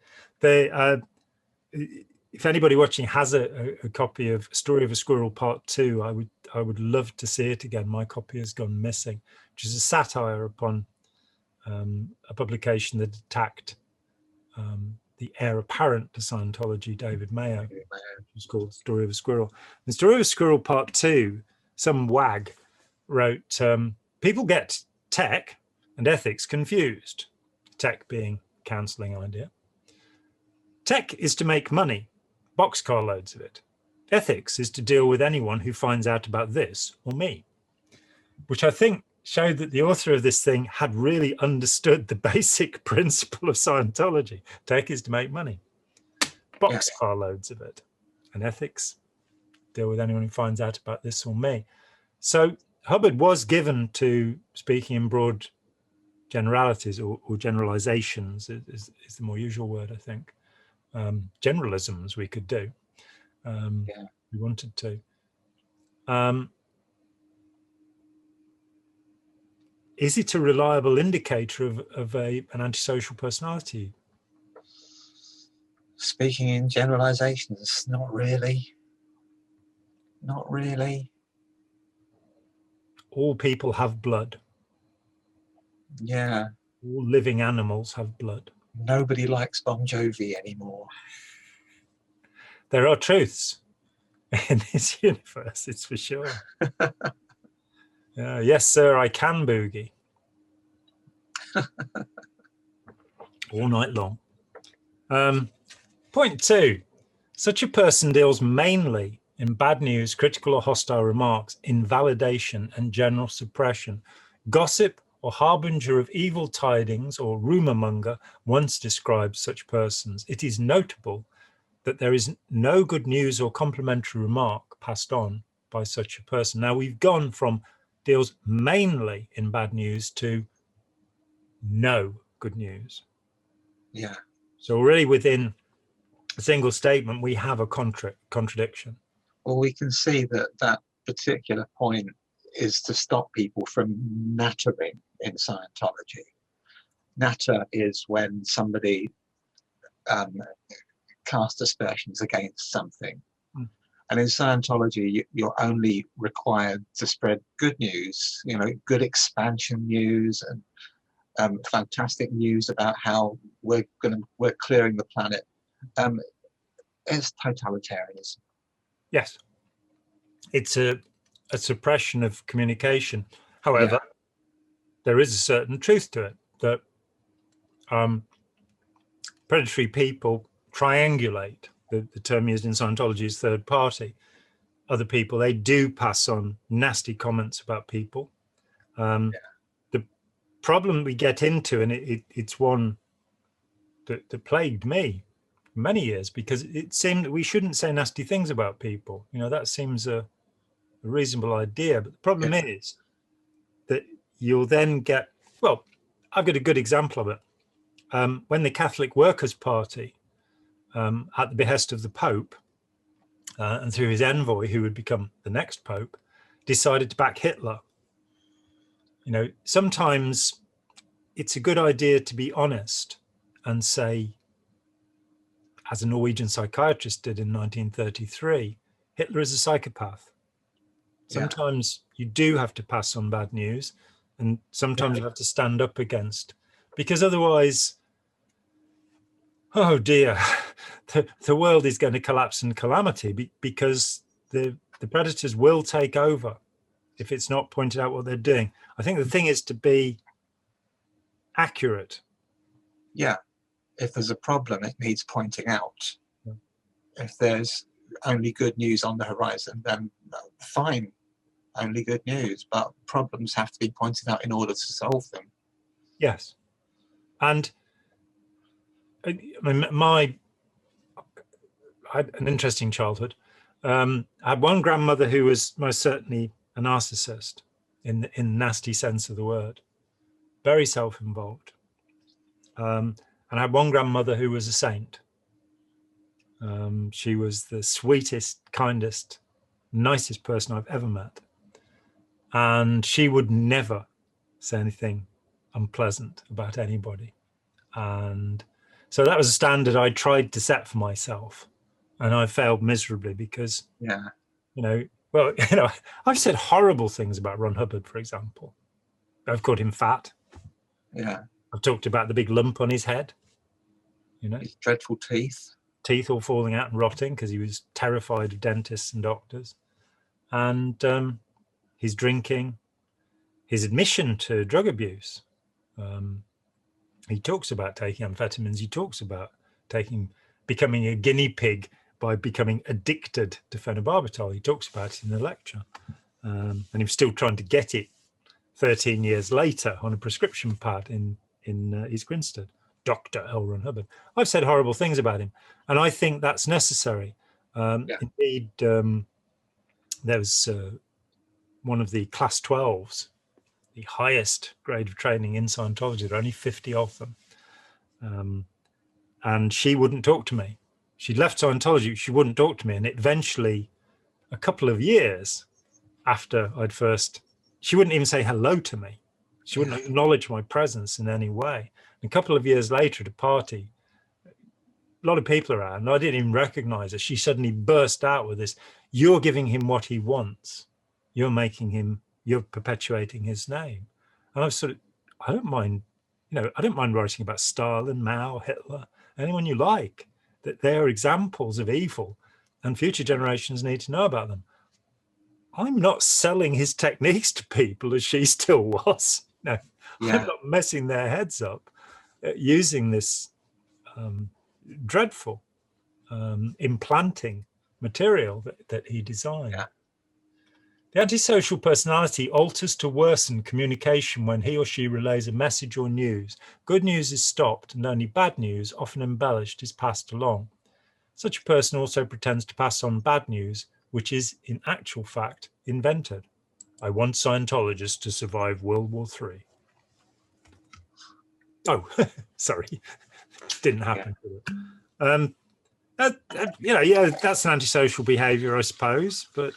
If anybody watching has a copy of Story of a Squirrel Part 2, I would love to see it again. My copy has gone missing, which is a satire upon a publication that attacked the heir apparent to Scientology, David Mayo, which is called Story of a Squirrel. The Story of a Squirrel Part 2, some wag wrote, people get tech and ethics confused. Tech being counseling idea. Tech is to make money, boxcar loads of it. Ethics is to deal with anyone who finds out about this or me, which I think showed that the author of this thing had really understood the basic principle of Scientology. Tech is to make money, boxcar loads of it. And ethics, deal with anyone who finds out about this or me. So Hubbard was given to speaking in broad generalities or generalizations is the more usual word, I think. Generalisms we could do. We wanted to. Is it a reliable indicator of an antisocial personality? Speaking in generalizations, not really. Not really. All people have blood. Yeah. All living animals have blood. Nobody likes Bon Jovi anymore. There are truths in this universe, it's for sure. Yes, sir, I can boogie. All night long. Point 2. Such a person deals mainly in bad news, critical or hostile remarks, invalidation and general suppression. Gossip or harbinger of evil tidings or rumor monger once described such persons. It is notable that there is no good news or complimentary remark passed on by such a person. Now we've gone from deals mainly in bad news to no good news. Yeah. So already within a single statement, we have a contradiction. Well, we can see that particular point is to stop people from nattering in Scientology. Natter is when somebody casts aspersions against something. And in Scientology, you're only required to spread good news, good expansion news and fantastic news about how we're clearing the planet. It's totalitarianism. Yes, it's a suppression of communication. However, there is a certain truth to it that predatory people triangulate. The term used in Scientology is third party. Other people, they do pass on nasty comments about people. The problem we get into, and it's one that plagued me for many years, because it seemed that we shouldn't say nasty things about people. You know, that seems a reasonable idea. But the problem is that you'll then get, well, I've got a good example of it. When the Catholic Workers' Party, at the behest of the Pope, and through his envoy, who would become the next Pope, decided to back Hitler. You know, sometimes it's a good idea to be honest and say, as a Norwegian psychiatrist did in 1933, Hitler is a psychopath. Sometimes you do have to pass on bad news, and sometimes you have to stand up against, because otherwise, oh dear, the world is going to collapse in calamity, because the predators will take over if it's not pointed out what they're doing. I think the thing is to be accurate. Yeah. If there's a problem, it needs pointing out. If there's only good news on the horizon, then fine, only good news. But problems have to be pointed out in order to solve them. Yes. And I mean, I had an interesting childhood. I had one grandmother who was most certainly a narcissist in the nasty sense of the word, very self-involved. And I had one grandmother who was a saint. She was the sweetest, kindest, nicest person I've ever met. And she would never say anything unpleasant about anybody. And so that was a standard I tried to set for myself. And I failed miserably because, I've said horrible things about Ron Hubbard, for example. I've called him fat. Yeah. I've talked about the big lump on his head. You know, his dreadful teeth. Teeth all falling out and rotting because he was terrified of dentists and doctors. And his drinking, his admission to drug abuse. He talks about taking amphetamines. He talks about becoming a guinea pig by becoming addicted to phenobarbital. He talks about it in the lecture. And he was still trying to get it 13 years later on a prescription pad in East Grinstead. Dr. L. Ron Hubbard. I've said horrible things about him, and I think that's necessary. Indeed, there was one of the class 12s, the highest grade of training in Scientology. There are only 50 of them. And she wouldn't talk to me. She'd left Scientology, she wouldn't talk to me. And eventually, a couple of years after she wouldn't even say hello to me. She wouldn't acknowledge my presence in any way. And a couple of years later at a party, a lot of people around, and I didn't even recognize her. She suddenly burst out with this, "You're giving him what he wants. You're perpetuating his name." And I don't mind writing about Stalin, Mao, Hitler, anyone you like, that they're examples of evil and future generations need to know about them. I'm not selling his techniques to people as she still was. No, I'm not messing their heads up using this dreadful implanting material that he designed. Yeah. The antisocial personality alters to worsen communication when he or she relays a message or news. Good news is stopped and only bad news, often embellished, is passed along. Such a person also pretends to pass on bad news, which is in actual fact invented. I want Scientologists to survive World War III. Oh, sorry, didn't happen. That's an antisocial behaviour, I suppose, but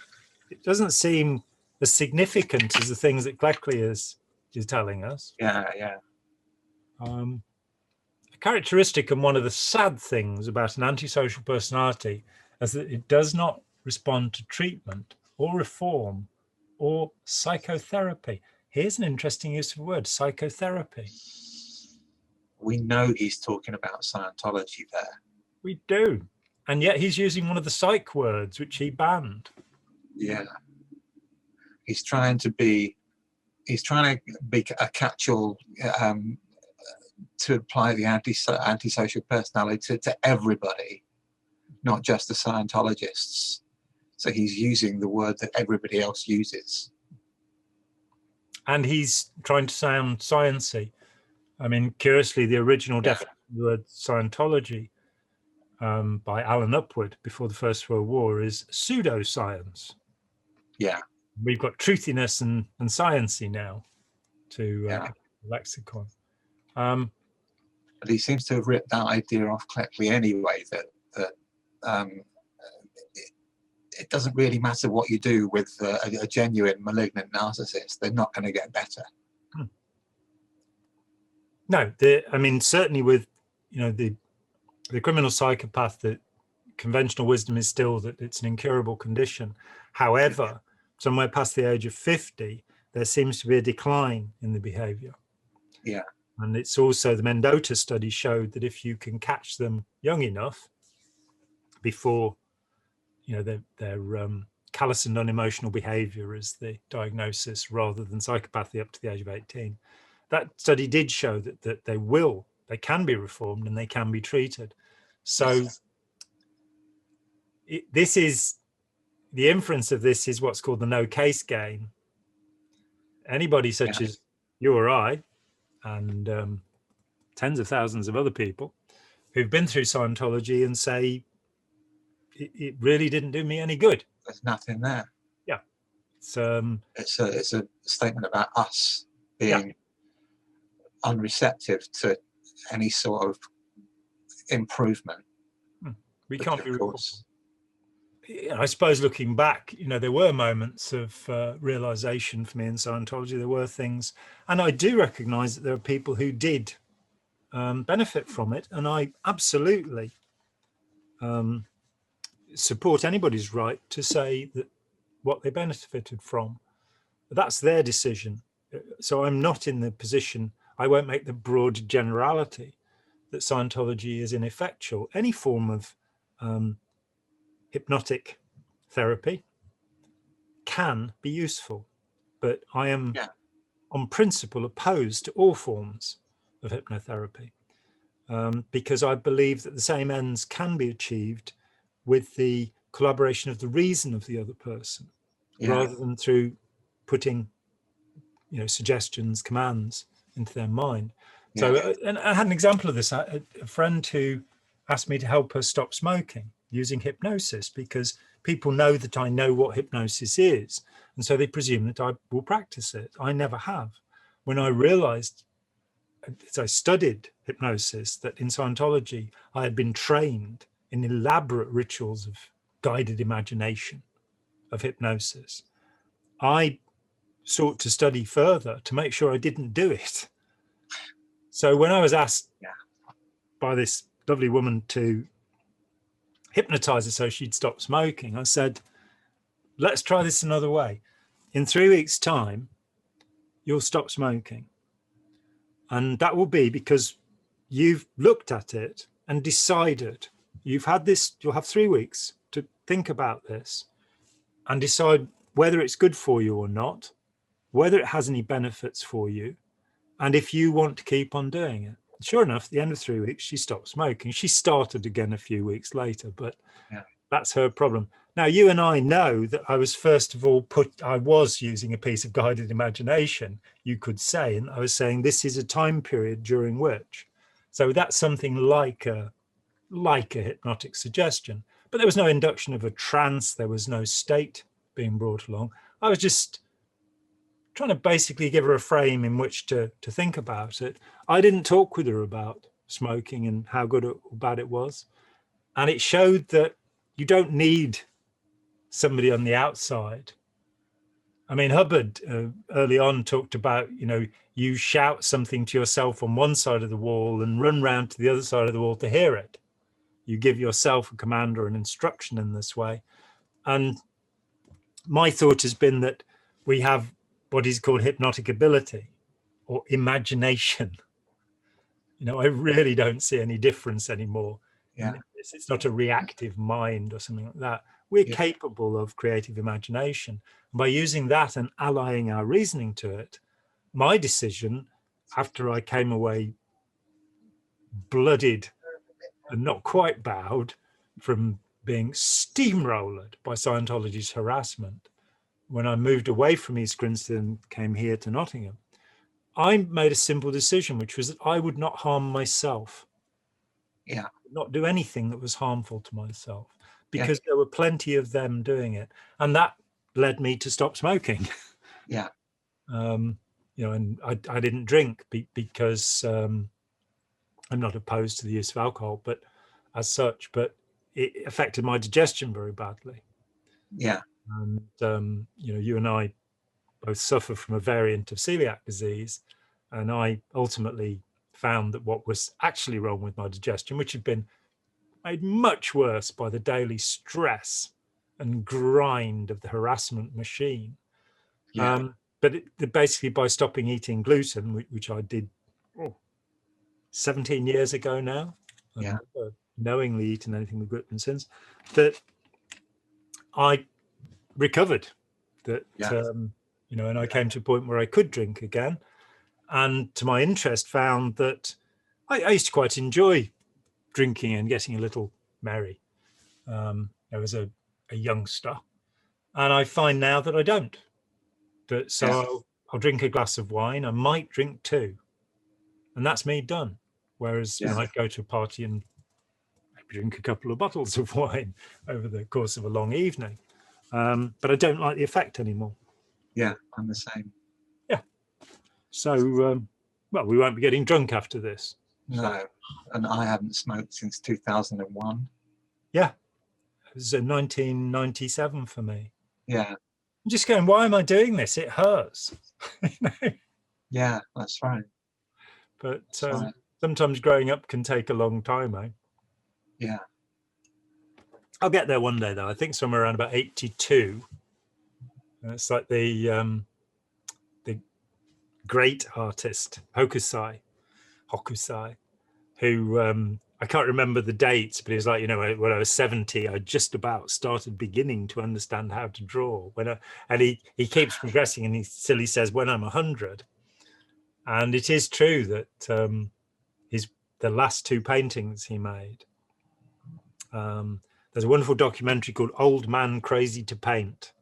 it doesn't seem as significant as the things that Cleckley is telling us. Yeah. A characteristic and one of the sad things about an antisocial personality is that it does not respond to treatment or reform or psychotherapy. Here's an interesting use of the word, psychotherapy. We know he's talking about Scientology there. We do. And yet he's using one of the psych words, which he banned. Yeah. He's trying to be a catch-all to apply the antisocial personality to everybody, not just the Scientologists. So he's using the word that everybody else uses. And he's trying to sound sciencey. I mean, curiously, the original definition the word Scientology by Alan Upward before the First World War is pseudoscience. Yeah. We've got truthiness and sciency now to lexicon. But he seems to have ripped that idea off Cleckley anyway, that it doesn't really matter what you do with a genuine malignant narcissist. They're not going to get better. No, I mean, certainly with, the criminal psychopath, that conventional wisdom is still that it's an incurable condition. However, somewhere past the age of 50, there seems to be a decline in the behavior. Yeah. And it's also, the Mendota study showed that if you can catch them young enough before, their callous and unemotional behavior is the diagnosis rather than psychopathy up to the age of 18. That study did show that they can be reformed and they can be treated. So this is, the inference of this is what's called the no case gain. Anybody such as you or I, and tens of thousands of other people who've been through Scientology and say, it really didn't do me any good. There's nothing there. Yeah. It's a statement about us being unreceptive to any sort of improvement. We can't be, I suppose looking back, there were moments of realization for me in Scientology. There were things, and I do recognize that there are people who did benefit from it, and I absolutely support anybody's right to say that what they benefited from. That's their decision. So I'm not in the position, I won't make the broad generality that Scientology is ineffectual. Any form of hypnotic therapy can be useful, but I am on principle opposed to all forms of hypnotherapy because I believe that the same ends can be achieved with the collaboration of the reason of the other person rather than through putting suggestions, commands into their mind. So and I had an example of this. A friend who asked me to help her stop smoking using hypnosis, because people know that I know what hypnosis is, and so they presume that I will practice it. I never have. When I realized, as I studied hypnosis, that in Scientology I had been trained in elaborate rituals of guided imagination of hypnosis, I sought to study further to make sure I didn't do it. So when I was asked by this lovely woman to hypnotize her so she'd stop smoking, I said, let's try this another way. In 3 weeks' time, you'll stop smoking. And that will be because you've looked at it and decided. You've had this, you'll have 3 weeks to think about this and decide whether it's good for you or not, whether it has any benefits for you, and if you want to keep on doing it. Sure enough, at the end of 3 weeks, she stopped smoking. She started again a few weeks later, but that's her problem. Now, you and I know that I was, first of all, I was using a piece of guided imagination, you could say, and I was saying this is a time period during which. So that's something like a hypnotic suggestion, but there was no induction of a trance. There was no state being brought along. I was just trying to basically give her a frame in which to think about it. I didn't talk with her about smoking and how good or bad it was. And it showed that you don't need somebody on the outside. I mean, Hubbard early on talked about, you shout something to yourself on one side of the wall and run round to the other side of the wall to hear it. You give yourself a command or an instruction in this way. And my thought has been that we have what is called hypnotic ability or imagination. I really don't see any difference anymore. It's not a reactive mind or something like that. We're capable of creative imagination. By using that and allying our reasoning to it, my decision, after I came away blooded and not quite bowed from being steamrolled by Scientology's harassment, when I moved away from East Grinstead and came here to Nottingham, I made a simple decision, which was that I would not harm myself. Yeah. Not do anything that was harmful to myself, Yeah. because there were plenty of them doing it. And that led me to stop smoking. Yeah. And I didn't drink because I'm not opposed to the use of alcohol, but as such, but it affected my digestion very badly. Yeah. And you and I both suffer from a variant of celiac disease, and I ultimately found that what was actually wrong with my digestion, which had been made much worse by the daily stress and grind of the harassment machine. Yeah. But basically, by stopping eating gluten, which I did 17 years ago now, I've Yeah. never knowingly eaten anything with gluten since, that I recovered. That Yeah. and I came to a point where I could drink again, and to my interest, found that I used to quite enjoy drinking and getting a little merry. I was a youngster, and I find now that I don't. So I'll drink a glass of wine. I might drink two, and that's me done. Whereas I'd go to a party and maybe drink a couple of bottles of wine over the course of a long evening. But I don't like the effect anymore. Yeah, I'm the same. Yeah. So, well, we won't be getting drunk after this. No, and I haven't smoked since 2001. Yeah. It was 1997 for me. Yeah. I'm just going, why am I doing this? It hurts. Yeah, that's right. But That's right. sometimes growing up can take a long time, eh? Yeah. I'll get there one day, though. I think somewhere around about 82. It's like the great artist Hokusai, who I can't remember the dates, but he was like, when I was 70, I just about started beginning to understand how to draw. And he keeps progressing, and he still says, when I'm 100. And it is true that the last two paintings he made. There's a wonderful documentary called Old Man Crazy to Paint.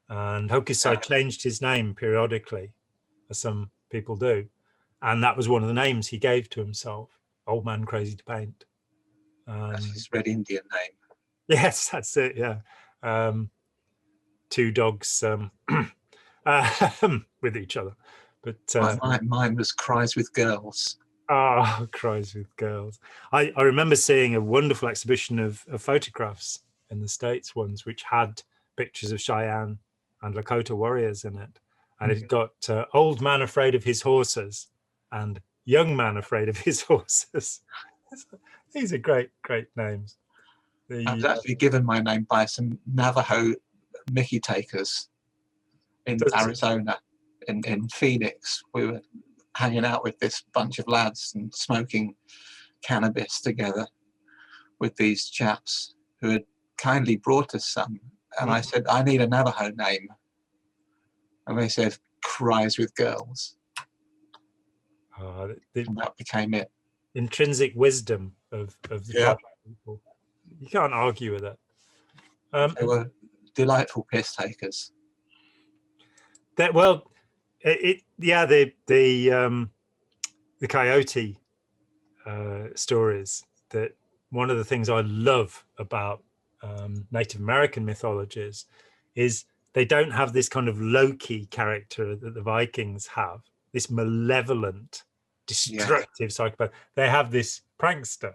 And Hokusai changed his name periodically, as some people do. And that was one of the names he gave to himself, Old Man Crazy to Paint. That's his Red Indian name. Yes, that's it, yeah. Two dogs with each other. But mine was Cries with Girls. Cries with Girls. I remember seeing a wonderful exhibition of photographs in the States once, which had pictures of Cheyenne and Lakota warriors in it. And it got Old Man Afraid of His Horses and Young Man Afraid of His Horses. These are great, great names. I was actually given my name by some Navajo Mickey takers in Arizona, in Phoenix. We were hanging out with this bunch of lads and smoking cannabis together with these chaps who had kindly brought us some. And I said, I need a Navajo name. And they said, Cries with Girls. And that became it. Intrinsic wisdom of the tribal people. You can't argue with it. They were delightful piss takers. The coyote stories. That one of the things I love about Native American mythologies is they don't have this kind of Loki character that the Vikings have, this malevolent, destructive psychopath. They have this prankster,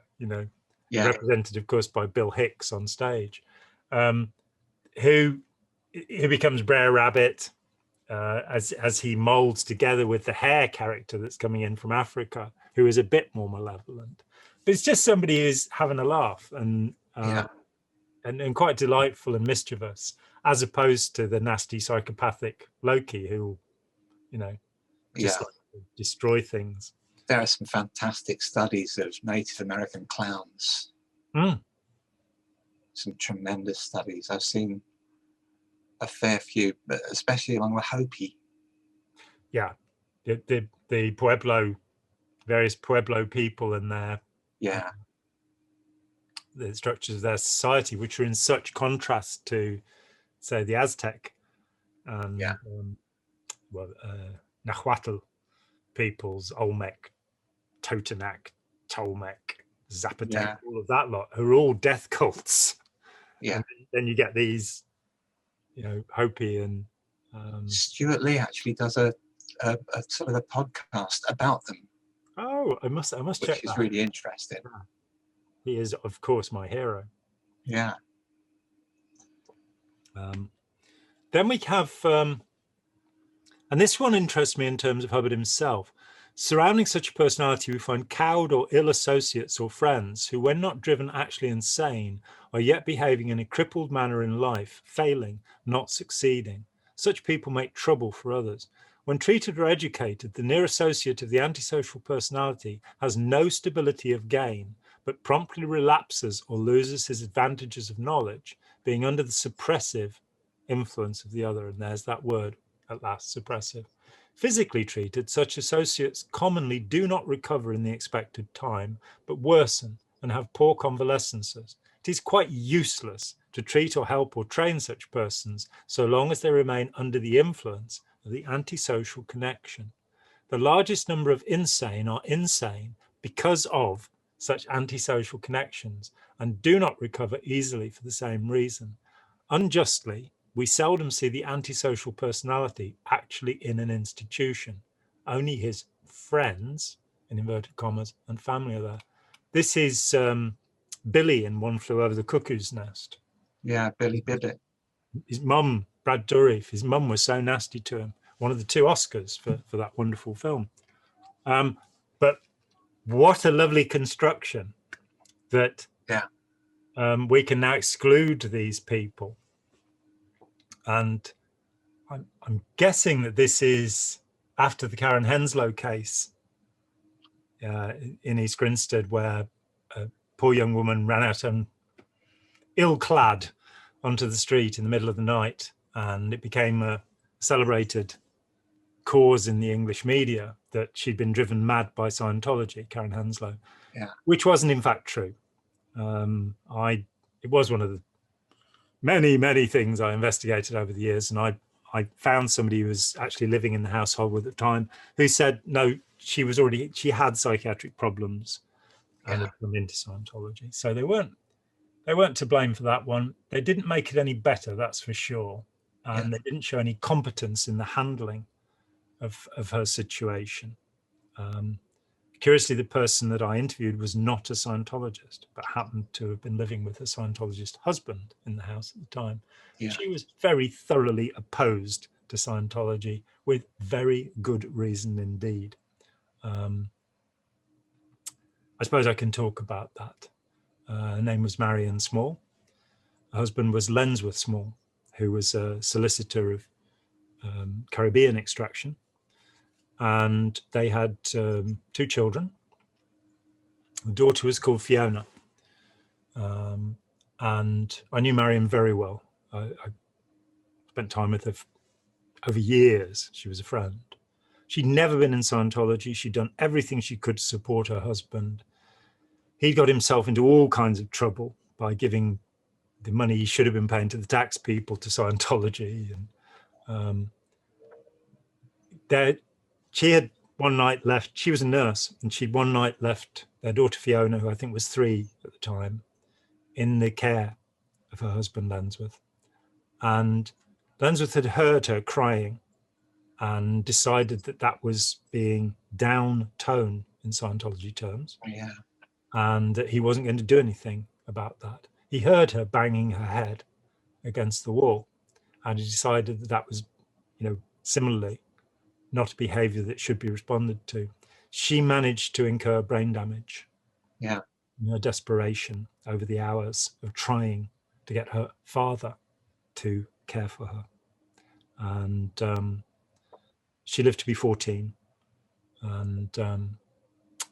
represented, of course, by Bill Hicks on stage, who becomes Brer Rabbit as he molds together with the Hare character that's coming in from Africa, who is a bit more malevolent. But it's just somebody who's having a laugh and quite delightful and mischievous, as opposed to the nasty psychopathic Loki who, just like to destroy things. There are some fantastic studies of Native American clowns. Some tremendous studies. I've seen a fair few, but especially along the Hopi. Yeah, the Pueblo, various Pueblo people and their the structures of their society, which are in such contrast to, say, the Aztec and Nahuatl peoples, Olmec, Totonac, Tolmec, Zapatec, all of that lot are all death cults. Yeah. And then you get these, Hopi and Stuart Lee actually does a sort of a podcast about them. Oh, I must check which is that. really interesting. He is, of course, my hero. Yeah. Then we have, and this one interests me in terms of Hubbard himself. Surrounding such a personality, we find cowed or ill associates or friends who, when not driven actually insane, are yet behaving in a crippled manner in life, failing, not succeeding. Such people make trouble for others. When treated or educated, the near associate of the antisocial personality has no stability of gain, but promptly relapses or loses his advantages of knowledge, being under the suppressive influence of the other. And there's that word at last, suppressive. Physically treated, such associates commonly do not recover in the expected time, but worsen and have poor convalescences. It is quite useless to treat or help or train such persons so long as they remain under the influence of the antisocial connection. The largest number of insane are insane because of such antisocial connections and do not recover easily for the same reason. Unjustly, we seldom see the antisocial personality actually in an institution. Only his friends, in inverted commas, and family are there. This is Billy in One Flew Over the Cuckoo's Nest. Yeah, Billy Bibbit. His mum, Brad Dourif, his mum was so nasty to him. One of the 2 Oscars for that wonderful film. But what a lovely construction that we can now exclude these people. And I'm guessing that this is after the Karen Henslow case in East Grinstead, where a poor young woman ran out ill-clad onto the street in the middle of the night, and it became a celebrated cause in the English media that she'd been driven mad by Scientology, Karen Henslow, which wasn't in fact true. It was one of the many things I investigated over the years, and I found somebody who was actually living in the household with at the time who said no, she had psychiatric problems and had come into Scientology. So they weren't to blame for that one. They didn't make it any better, that's for sure, and they didn't show any competence in the handling of her situation. Curiously, the person that I interviewed was not a Scientologist, but happened to have been living with a Scientologist husband in the house at the time. Yeah. She was very thoroughly opposed to Scientology with very good reason indeed. I suppose I can talk about that. Her name was Marion Small. Her husband was Lensworth Small, who was a solicitor of Caribbean extraction. And they had 2 children. The daughter was called Fiona. And I knew Marion very well. I spent time with her over years. She was a friend. She'd never been in Scientology. She'd done everything she could to support her husband. He got himself into all kinds of trouble by giving the money he should have been paying to the tax people to Scientology. And she had one night left. She was a nurse, and she'd one night left their daughter Fiona, who I think was 3 at the time, in the care of her husband Lensworth. And Lensworth had heard her crying and decided that that was being down tone in Scientology terms. Yeah. And that he wasn't going to do anything about that. He heard her banging her head against the wall, and he decided that that was, similarly not a behavior that should be responded to. She managed to incur brain damage. Yeah. In her desperation over the hours of trying to get her father to care for her. And she lived to be 14. And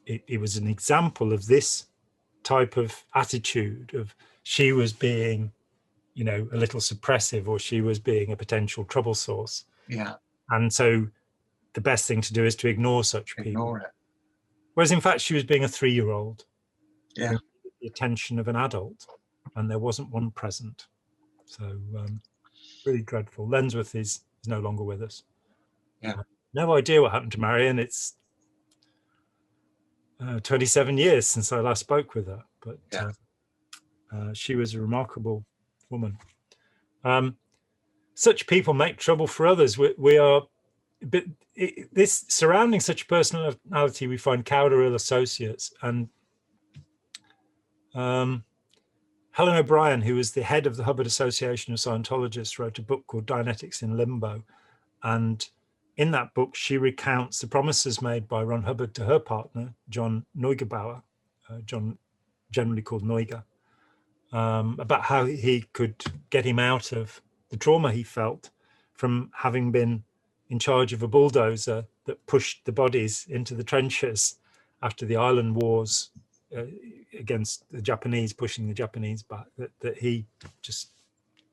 it was an example of this type of attitude of she was being, a little suppressive, or she was being a potential trouble source. Yeah. And so the best thing to do is to ignore such people. Ignore it. Whereas in fact, she was being a 3-year-old. Yeah. Who needed the attention of an adult, and there wasn't one present. So really dreadful. Lensworth is no longer with us. Yeah. No idea what happened to Marion. It's 27 years since I last spoke with her, but Yeah. she was a remarkable woman. Such people make trouble for others. We are, but this surrounding such personality, we find coward or ill associates. And Helen O'Brien, who was the head of the Hubbard Association of Scientologists, wrote a book called Dianetics in Limbo. And in that book, she recounts the promises made by Ron Hubbard to her partner, John Neugebauer, John generally called Neuger, about how he could get him out of the trauma he felt from having been in charge of a bulldozer that pushed the bodies into the trenches after the island wars against the Japanese, pushing the Japanese back, that he just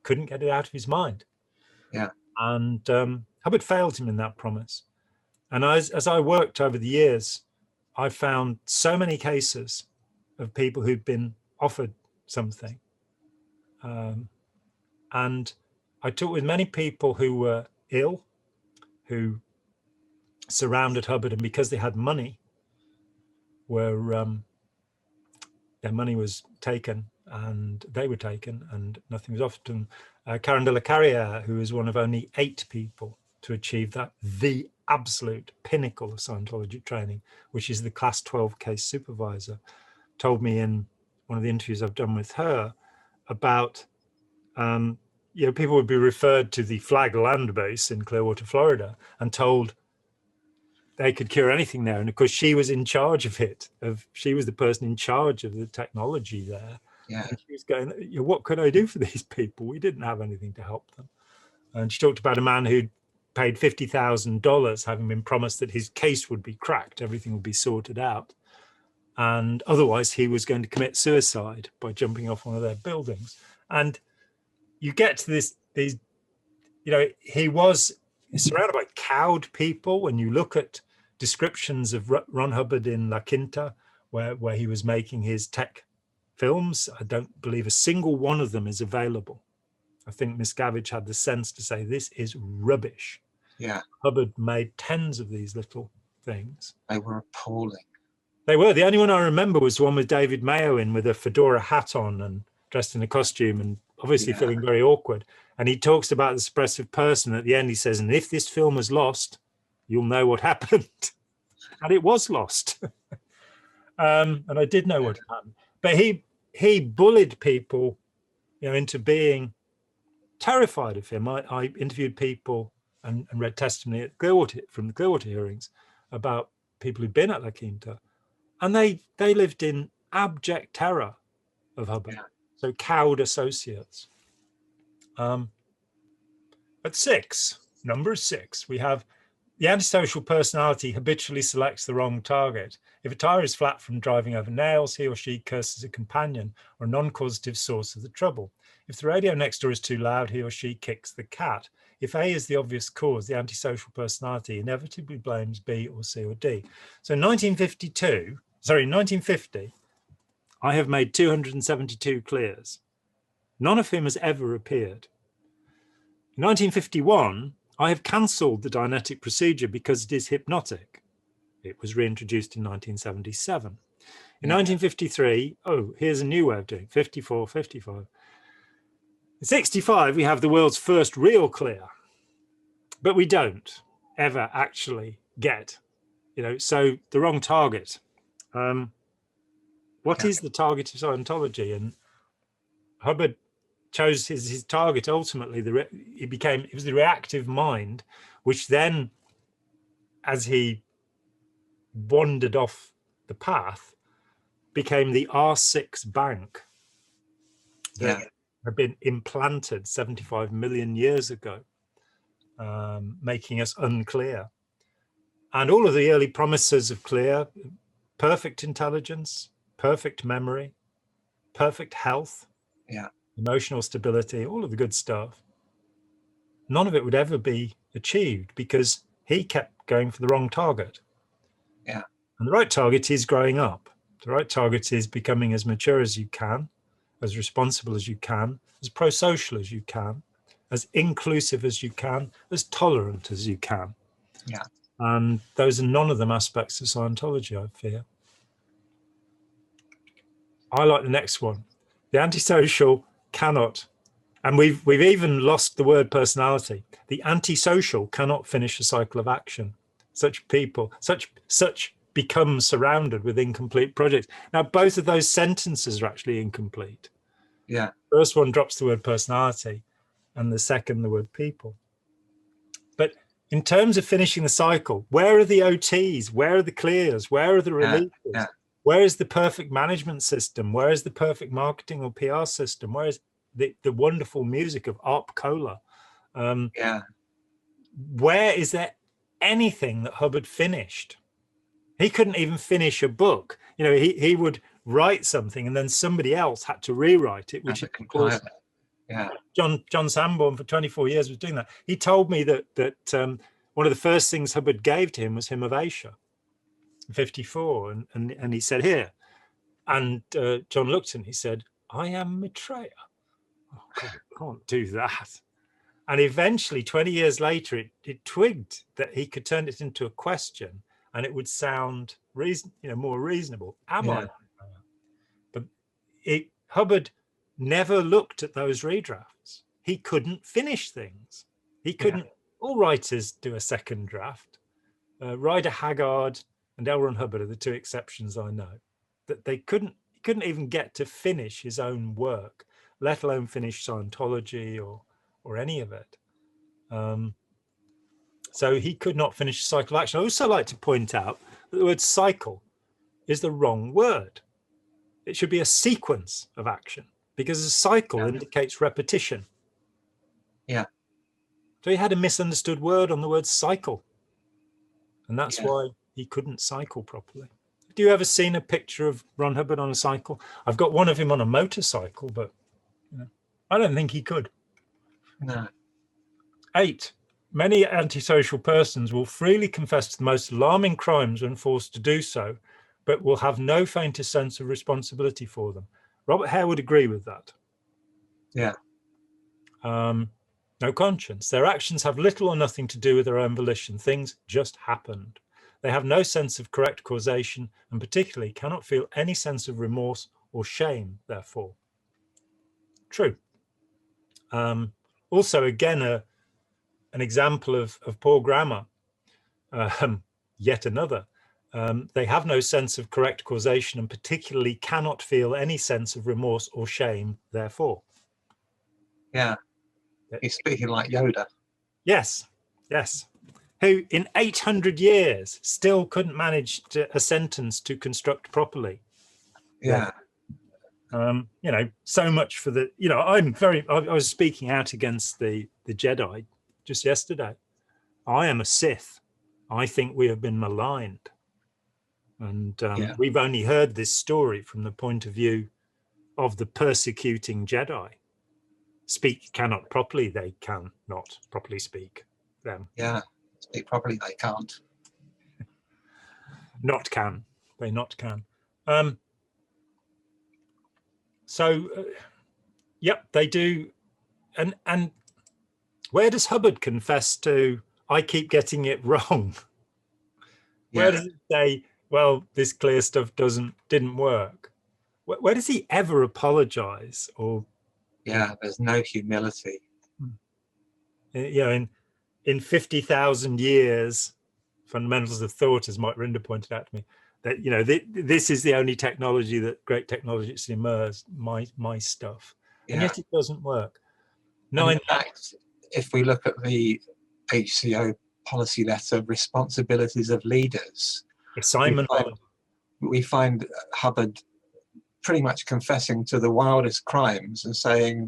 couldn't get it out of his mind. Yeah. And Hubbard failed him in that promise. And as I worked over the years, I found so many cases of people who'd been offered something. And I talked with many people who were ill, who surrounded Hubbard, and because they had money, their money was taken and they were taken and nothing was offered to them. Karen de la Carrière, who is one of only 8 people to achieve that, the absolute pinnacle of Scientology training, which is the class 12 case supervisor, told me in one of the interviews I've done with her about, people would be referred to the Flag Land Base in Clearwater, Florida, and told they could cure anything there. And of course, she was in charge of it. She was the person in charge of the technology there. Yeah. And she was going, what could I do for these people? We didn't have anything to help them. And she talked about a man who'd paid $50,000, having been promised that his case would be cracked, everything would be sorted out. And otherwise, he was going to commit suicide by jumping off one of their buildings. And you get to these, he was surrounded by cowed people. When you look at descriptions of Ron Hubbard in La Quinta, where he was making his tech films, I don't believe a single one of them is available. I think Miscavige had the sense to say, this is rubbish. Yeah. Hubbard made tens of these little things. They were appalling. They were. The only one I remember was the one with David Mayo in, with a fedora hat on and dressed in a costume and obviously feeling very awkward. And he talks about the suppressive person. At the end, he says, and if this film is lost, you'll know what happened. And it was lost. And I did know what happened. But he bullied people, into being terrified of him. I interviewed people and read testimony at from the Clearwater hearings about people who'd been at La Quinta. And they lived in abject terror of Hubbard. Yeah. So cowed associates. At 6, number 6, we have the antisocial personality habitually selects the wrong target. If a tire is flat from driving over nails, he or she curses a companion or a non-causative source of the trouble. If the radio next door is too loud, he or she kicks the cat. If A is the obvious cause, the antisocial personality inevitably blames B or C or D. So in 1950, I have made 272 clears. None of whom has ever appeared. In 1951, I have cancelled the Dianetic procedure because it is hypnotic. It was reintroduced in 1977. In 1953, here's a new way of doing it, 54, 55. In 65, we have the world's first real clear, but we don't ever actually get, so the wrong target. What is the target of Scientology? And Hubbard chose his target ultimately. It was the reactive mind, which then, as he wandered off the path, became the R6 bank that had been implanted 75 million years ago, making us unclear. And all of the early promises of clear, perfect intelligence, perfect memory, perfect health, emotional stability, all of the good stuff, none of it would ever be achieved because he kept going for the wrong target. Yeah. And the right target is growing up. The right target is becoming as mature as you can, as responsible as you can, as pro-social as you can, as inclusive as you can, as tolerant as you can. Yeah. And those are none of them aspects of Scientology, I fear. I like the next one. The antisocial cannot, and we've even lost the word personality. The antisocial cannot finish a cycle of action. Such people, such become surrounded with incomplete projects. Now, both of those sentences are actually incomplete. Yeah. First one drops the word personality, and the second the word people. But in terms of finishing the cycle, where are the OTs? Where are the clears? Where are the releases? Yeah. Where is the perfect management system? Where is the perfect marketing or PR system? Where is the wonderful music of Arp Cola? Yeah. Where is there anything that Hubbard finished? He couldn't even finish a book. You know, he would write something and then somebody else had to rewrite it, which of course, John Sanborn for 24 years was doing that. He told me that one of the first things Hubbard gave to him was Hymn of Asia, 54, and he said, here. And John looked and he said, I am Maitreya. Oh, God, I can't do that. And eventually, 20 years later, it twigged that he could turn it into a question and it would sound more reasonable. Am I? But Hubbard never looked at those redrafts. He couldn't finish things. He couldn't. All writers do a second draft. Ryder Haggard and L. Ron Hubbard are the two exceptions I know. That he couldn't even get to finish his own work, let alone finish Scientology or any of it. So he could not finish a cycle of action. I also like to point out that the word cycle is the wrong word. It should be a sequence of action because a cycle indicates repetition. Yeah. So he had a misunderstood word on the word cycle. And that's why he couldn't cycle properly. Have you ever seen a picture of Ron Hubbard on a cycle? I've got one of him on a motorcycle, but I don't think he could. No. 8. Many antisocial persons will freely confess to the most alarming crimes when forced to do so, but will have no faintest sense of responsibility for them. Robert Hare would agree with that. Yeah. No conscience. Their actions have little or nothing to do with their own volition. Things just happened. They have no sense of correct causation and particularly cannot feel any sense of remorse or shame, therefore. True. Also, again, an example of poor grammar. Yet another. They have no sense of correct causation and particularly cannot feel any sense of remorse or shame, therefore. Yeah. He's speaking like Yoda. Yes. Who in 800 years still couldn't manage a sentence to construct properly. Yeah. So much for the, I was speaking out against the Jedi just yesterday. I am a Sith. I think we have been maligned. And we've only heard this story from the point of view of the persecuting Jedi. Speak cannot properly, they can not properly speak them. Yeah, speak properly, they can't. Not can, they not can. Yep, they do. And where does Hubbard confess to, I keep getting it wrong? Where does it say, well, this clear stuff didn't work? Where does he ever apologize or? Yeah, there's no humility. In 50,000 years, fundamentals of thought, as Mike Rinder pointed out to me, that this is the only technology that great technologists emerged, my stuff, and yet it doesn't work. No, in fact, if we look at the HCO policy letter, responsibilities of leaders, we find Hubbard pretty much confessing to the wildest crimes and saying,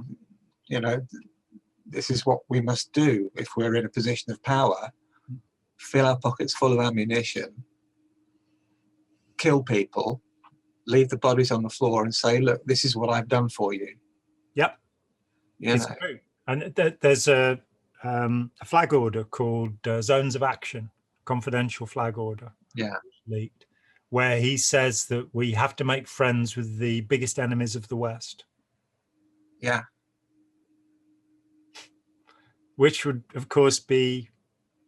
this is what we must do if we're in a position of power: fill our pockets full of ammunition, kill people, leave the bodies on the floor and say, look, this is what I've done for you. Yep. It's true. And there's a flag order called Zones of Action, confidential flag order. Yeah. Leaked, where he says that we have to make friends with the biggest enemies of the West. Yeah. Which would, of course, be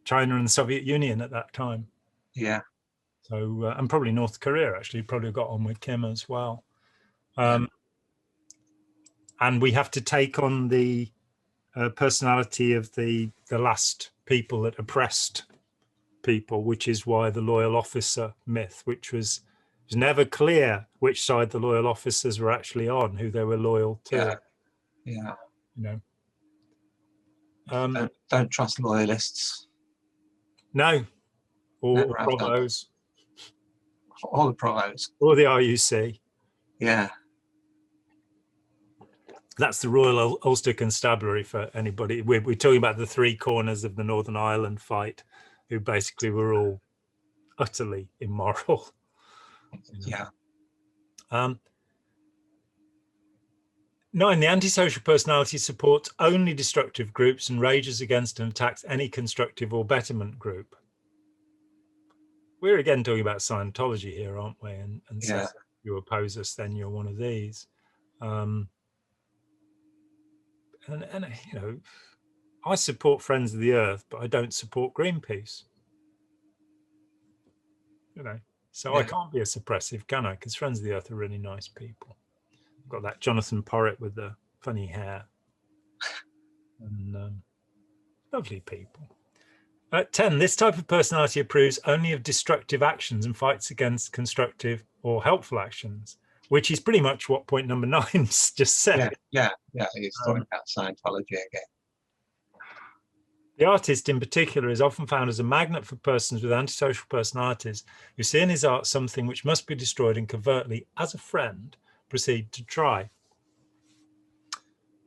China and the Soviet Union at that time. Yeah. So, and probably North Korea, actually, probably got on with Kim as well. And we have to take on the personality of the last people that oppressed people, which is why the loyal officer myth, which was never clear which side the loyal officers were actually on, who they were loyal to. Yeah. You know, don't trust loyalists. No, or provos, or the provos, or the RUC. Yeah. That's the Royal Ulster Constabulary for anybody. We're talking about the three corners of the Northern Ireland fight, who basically were all utterly immoral. Yeah. 9, the antisocial personality supports only destructive groups and rages against and attacks any constructive or betterment group. We're again talking about Scientology here, aren't we? And so if you oppose us, then you're one of these. And you know, I support Friends of the Earth, but I don't support Greenpeace. You know, so I can't be a suppressive, can I? Because Friends of the Earth are really nice people. I've got that Jonathan Porritt with the funny hair, and lovely people. 10, this type of personality approves only of destructive actions and fights against constructive or helpful actions, which is pretty much what point number 9 just said. Yeah. He's talking about Scientology again. The artist in particular is often found as a magnet for persons with antisocial personalities who see in his art something which must be destroyed and covertly, as a friend, proceed to try.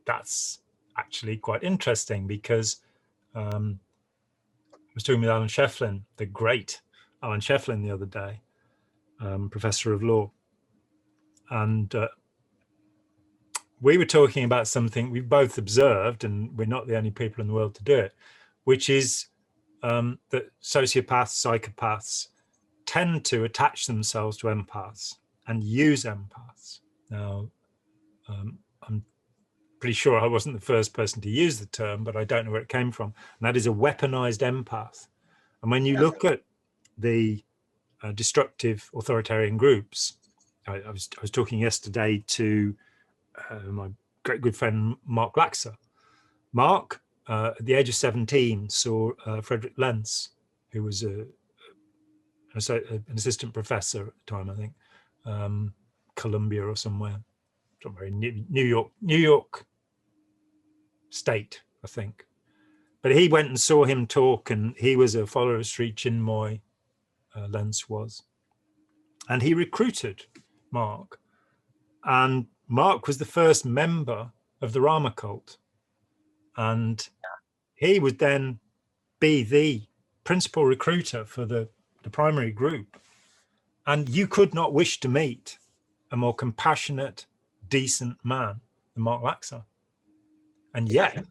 That's actually quite interesting because I was talking with Alan Shefflin, the great Alan Shefflin, the other day, professor of law. And we were talking about something we've both observed, and we're not the only people in the world to do it, which is that sociopaths, psychopaths tend to attach themselves to empaths and use empaths. Now, I'm pretty sure I wasn't the first person to use the term, but I don't know where it came from. And that is a weaponized empath. And when you look at the destructive authoritarian groups, I was talking yesterday to my great good friend Mark Laxer. Mark, at the age of 17, saw Frederick Lentz, who was an assistant professor at the time, I think, Columbia or somewhere, New York State, I think. But he went and saw him talk, and he was a follower of Sri Chinmoy, Lentz was. And he recruited Mark. And Mark was the first member of the Rama cult. And he would then be the principal recruiter for the primary group. And you could not wish to meet a more compassionate, decent man than Mark Laxer. And yet,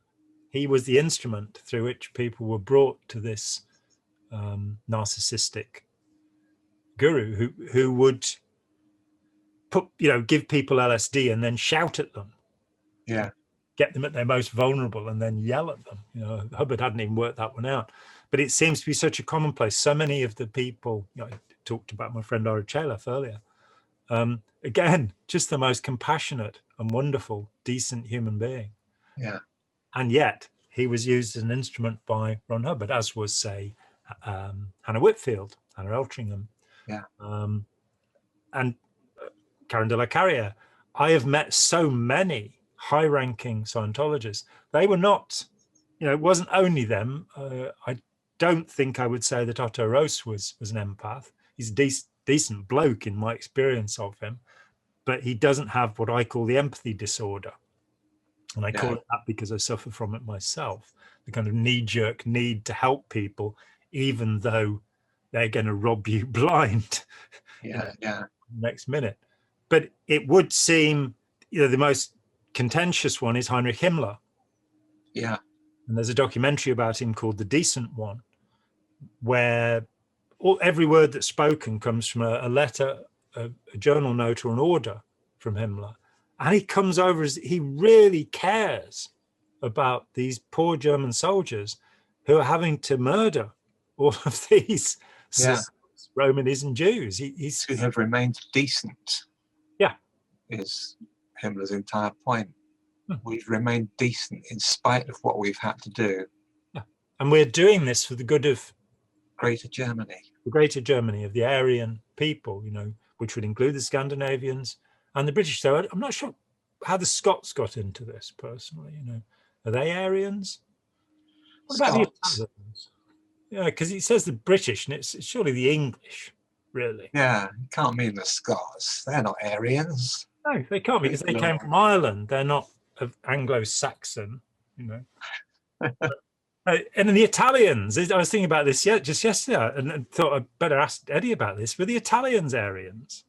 he was the instrument through which people were brought to this narcissistic guru who would give people LSD and then shout at them. Yeah. Get them at their most vulnerable and then yell at them. You know, Hubbard hadn't even worked that one out. But it seems to be such a commonplace. So many of the people, I talked about my friend Ira Chalef earlier. Again, just the most compassionate and wonderful, decent human being. Yeah. And yet he was used as an instrument by Ron Hubbard, as was, say, Hannah Whitfield, Hannah Eltringham, and Karen de la Carrière. I have met so many high-ranking Scientologists. They were not, it wasn't only them. I don't think I would say that Otto Roos was an empath. He's a decent bloke in my experience of him, but he doesn't have what I call the empathy disorder. And I call it that because I suffer from it myself, the kind of knee-jerk need to help people, even though they're going to rob you blind next minute. But it would seem, the most contentious one is Heinrich Himmler. Yeah. And there's a documentary about him called The Decent One, where every word that's spoken comes from a letter, a journal note or an order from Himmler. And he comes over as he really cares about these poor German soldiers who are having to murder all of these Romanies and Jews. Who have remained decent. Yeah. is Himmler's entire point. Hmm. We've remained decent in spite of what we've had to do. Yeah. And we're doing this for the good of Greater Germany. the Greater Germany, of the Aryan people, you know, which would include the Scandinavians and the British. So I'm not sure how the Scots got into this personally. You know, are they Aryans? What about the Italians? Yeah, because it says the British, and it's surely the English, really. Yeah, you can't mean the Scots. They're not Aryans. No, they can't be, because they came from Ireland. They're not of Anglo-Saxon, you know. And the Italians, I was thinking about this just yesterday, and thought I'd better ask Eddie about this. Were the Italians Aryans?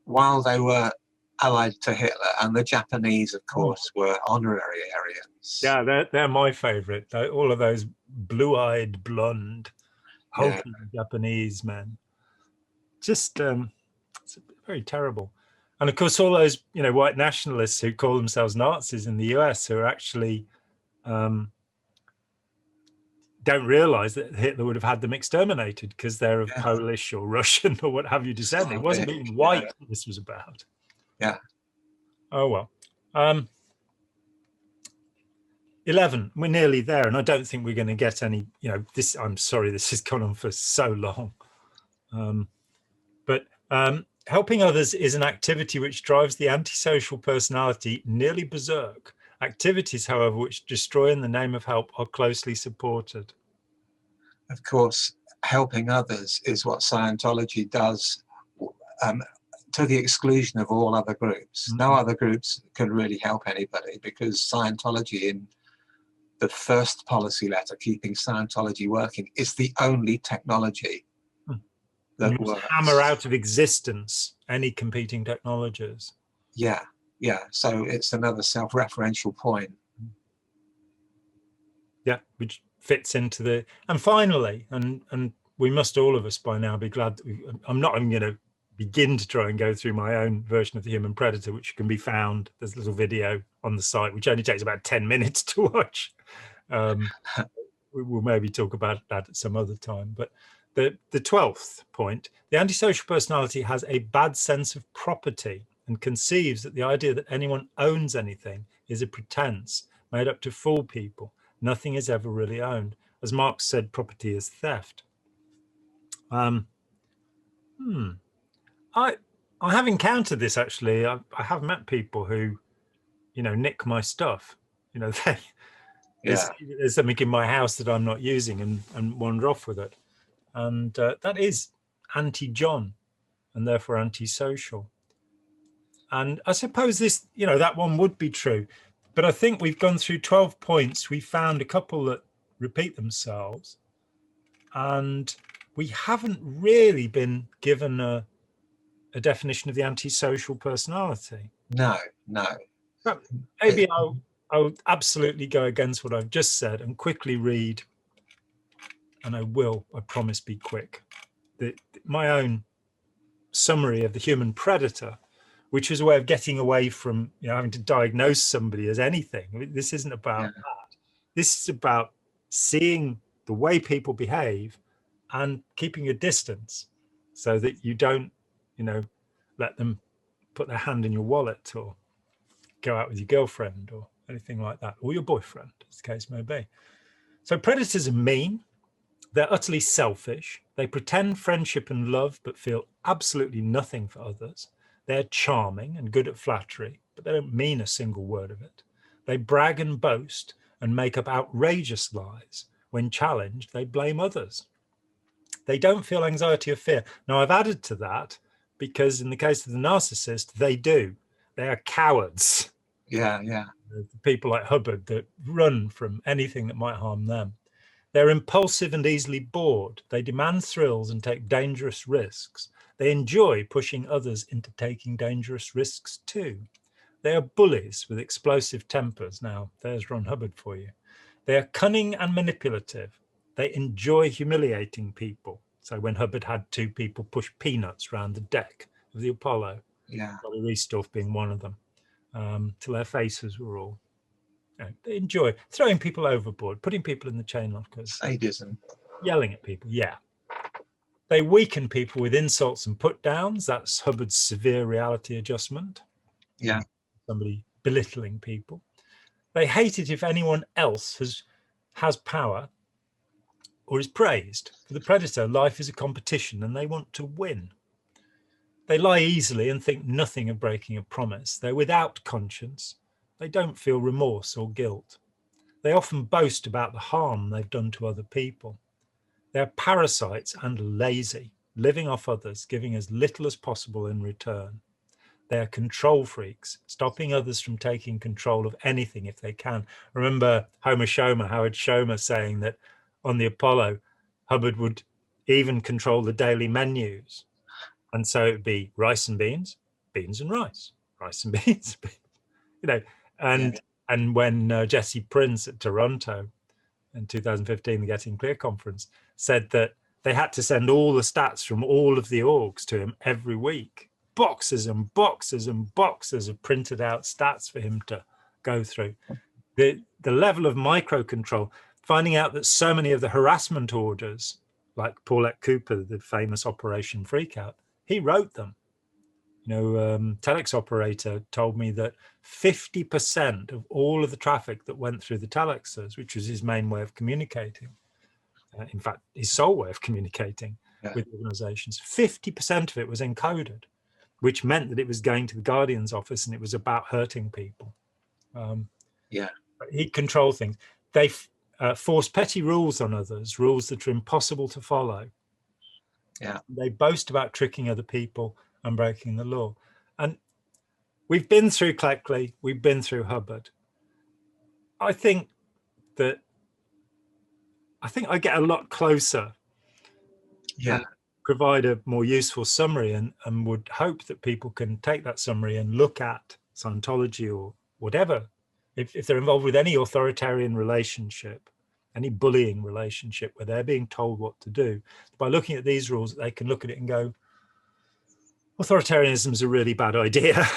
While they were allied to Hitler, and the Japanese, of course, were honorary Aryans. Yeah, they're my favourite. All of those blue-eyed, blonde, hulking Japanese men. Just it's very terrible. And of course, all those, you know, white nationalists who call themselves Nazis in the US, who are actually don't realize that Hitler would have had them exterminated because they're of Polish or Russian or what have you descent. It wasn't even white this was about. Yeah. Oh, well. 11, we're nearly there. And I don't think we're going to get any, you know, this, I'm sorry, this has gone on for so long. But helping others is an activity which drives the antisocial personality nearly berserk. Activities, however, which destroy in the name of help are closely supported. Of course, helping others is what Scientology does, to the exclusion of all other groups. Mm-hmm. No other groups can really help anybody, because Scientology, in the first policy letter, keeping Scientology working, is the only technology that works. Hammer out of existence any competing technologies. Yeah. So it's another self-referential point. Yeah, which fits into the, and finally, and we must all of us by now be glad that I'm not even going to begin to try and go through my own version of the human predator, which can be found, there's a little video on the site which only takes about 10 minutes to watch. We'll maybe talk about that at some other time. But the 12th point, the antisocial personality has a bad sense of property and conceives that the idea that anyone owns anything is a pretense made up to fool people. Nothing is ever really owned. As Marx said, property is theft. I have encountered this, actually. I have met people who, you know, nick my stuff. You know, there's something in my house that I'm not using and wander off with it. And that is anti-John and therefore antisocial. And I suppose this, you know, that one would be true. But I think we've gone through 12 points. We found a couple that repeat themselves. And we haven't really been given a definition of the antisocial personality. No. But maybe I'll absolutely go against what I've just said and quickly read, and I promise, be quick. My own summary of the human predator, which is a way of getting away from, you know, having to diagnose somebody as anything. I mean, this isn't about that. This is about seeing the way people behave and keeping a distance so that you don't, you know, let them put their hand in your wallet or go out with your girlfriend or anything like that, or your boyfriend, as the case may be. So predators are mean. They're utterly selfish. They pretend friendship and love, but feel absolutely nothing for others. They're charming and good at flattery, but they don't mean a single word of it. They brag and boast and make up outrageous lies. When challenged, they blame others. They don't feel anxiety or fear. Now, I've added to that because in the case of the narcissist, they do. They are cowards. Yeah. People like Hubbard that run from anything that might harm them. They're impulsive and easily bored. They demand thrills and take dangerous risks. They enjoy pushing others into taking dangerous risks too. They are bullies with explosive tempers. Now, there's Ron Hubbard for you. They are cunning and manipulative. They enjoy humiliating people. So when Hubbard had two people push peanuts around the deck of the Apollo, Bobby Reestorff being one of them, till their faces were all, you know, they enjoy throwing people overboard, putting people in the chain lockers. Sadism. Yelling at people, yeah. They weaken people with insults and put downs. That's Hubbard's severe reality adjustment. Yeah. Somebody belittling people. They hate it if anyone else has power or is praised. For the predator, life is a competition and they want to win. They lie easily and think nothing of breaking a promise. They're without conscience. They don't feel remorse or guilt. They often boast about the harm they've done to other people. They're parasites and lazy, living off others, giving as little as possible in return. They're control freaks, stopping others from taking control of anything if they can. Remember Howard Shomer saying that on the Apollo, Hubbard would even control the daily menus. And so it'd be rice and beans, beans and rice, rice and beans, you know. And when Jesse Prince at Toronto in 2015, the Getting Clear conference, said that they had to send all the stats from all of the orgs to him every week. Boxes and boxes and boxes of printed out stats for him to go through. The level of micro control, finding out that so many of the harassment orders, like Paulette Cooper, the famous Operation Freakout, he wrote them. You know, telex operator told me that 50% of all of the traffic that went through the telexes, which was his main way of communicating, in fact, his sole way of communicating with organizations, 50% of it was encoded, which meant that it was going to the Guardian's office and it was about hurting people. He'd control things. They force petty rules on others, rules that are impossible to follow. They boast about tricking other people and breaking the law. And we've been through Cleckley, we've been through Hubbard. I think I get a lot closer and provide a more useful summary, and would hope that people can take that summary and look at Scientology or whatever, if they're involved with any authoritarian relationship, any bullying relationship where they're being told what to do. By looking at these rules, they can look at it and go, authoritarianism is a really bad idea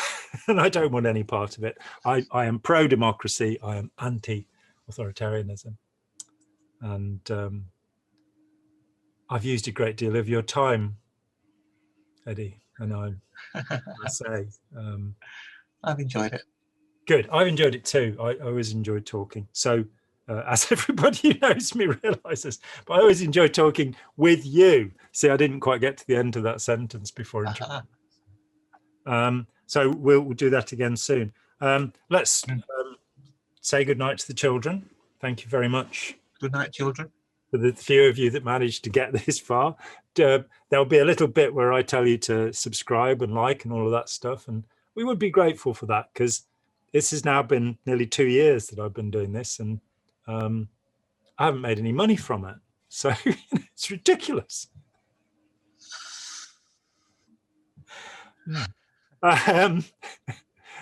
and I don't want any part of it. I am pro-democracy, I am anti-authoritarianism. And I've used a great deal of your time, Eddie, and I say... I've enjoyed it. Good, I've enjoyed it too. I always enjoyed talking. So as everybody who knows me realizes, but I always enjoy talking with you. See, I didn't quite get to the end of that sentence before. So we'll do that again soon. Let's say goodnight to the children. Thank you very much. Good night, children. For the few of you that managed to get this far. There'll be a little bit where I tell you to subscribe and like and all of that stuff. And we would be grateful for that, because this has now been nearly 2 years that I've been doing this, and I haven't made any money from it. So it's ridiculous. And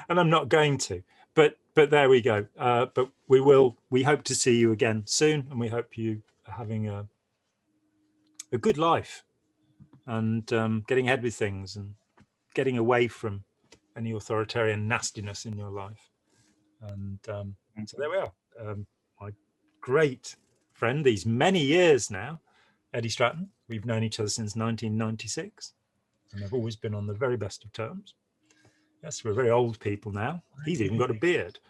I'm not going to, but there we go. But we hope to see you again soon, and we hope you are having a good life and getting ahead with things and getting away from any authoritarian nastiness in your life. And so there we are. My great friend, these many years now, Eddie Stratton. We've known each other since 1996, and have always been on the very best of terms. Yes, we're very old people now. He's even got a beard.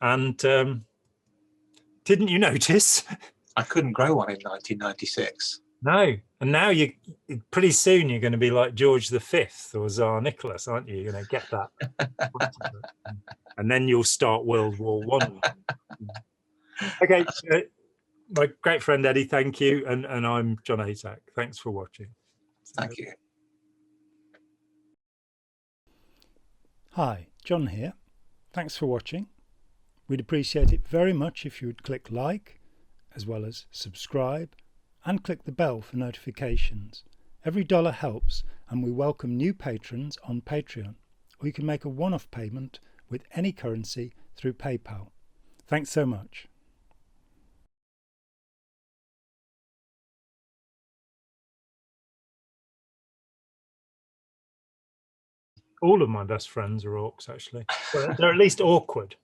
And didn't you notice? I couldn't grow one in 1996. No. And now you pretty soon you're going to be like George V or Tsar Nicholas, aren't you? You're going to get that. And then you'll start World War I. Okay. My great friend Eddie, thank you. And I'm John Atack. Thanks for watching. Thank you. Hi, John here. Thanks for watching. We'd appreciate it very much if you would click like, as well as subscribe, and click the bell for notifications. Every dollar helps, and we welcome new patrons on Patreon, or you can make a one-off payment with any currency through PayPal. Thanks so much. All of my best friends are orcs, actually. Well, they're at least awkward.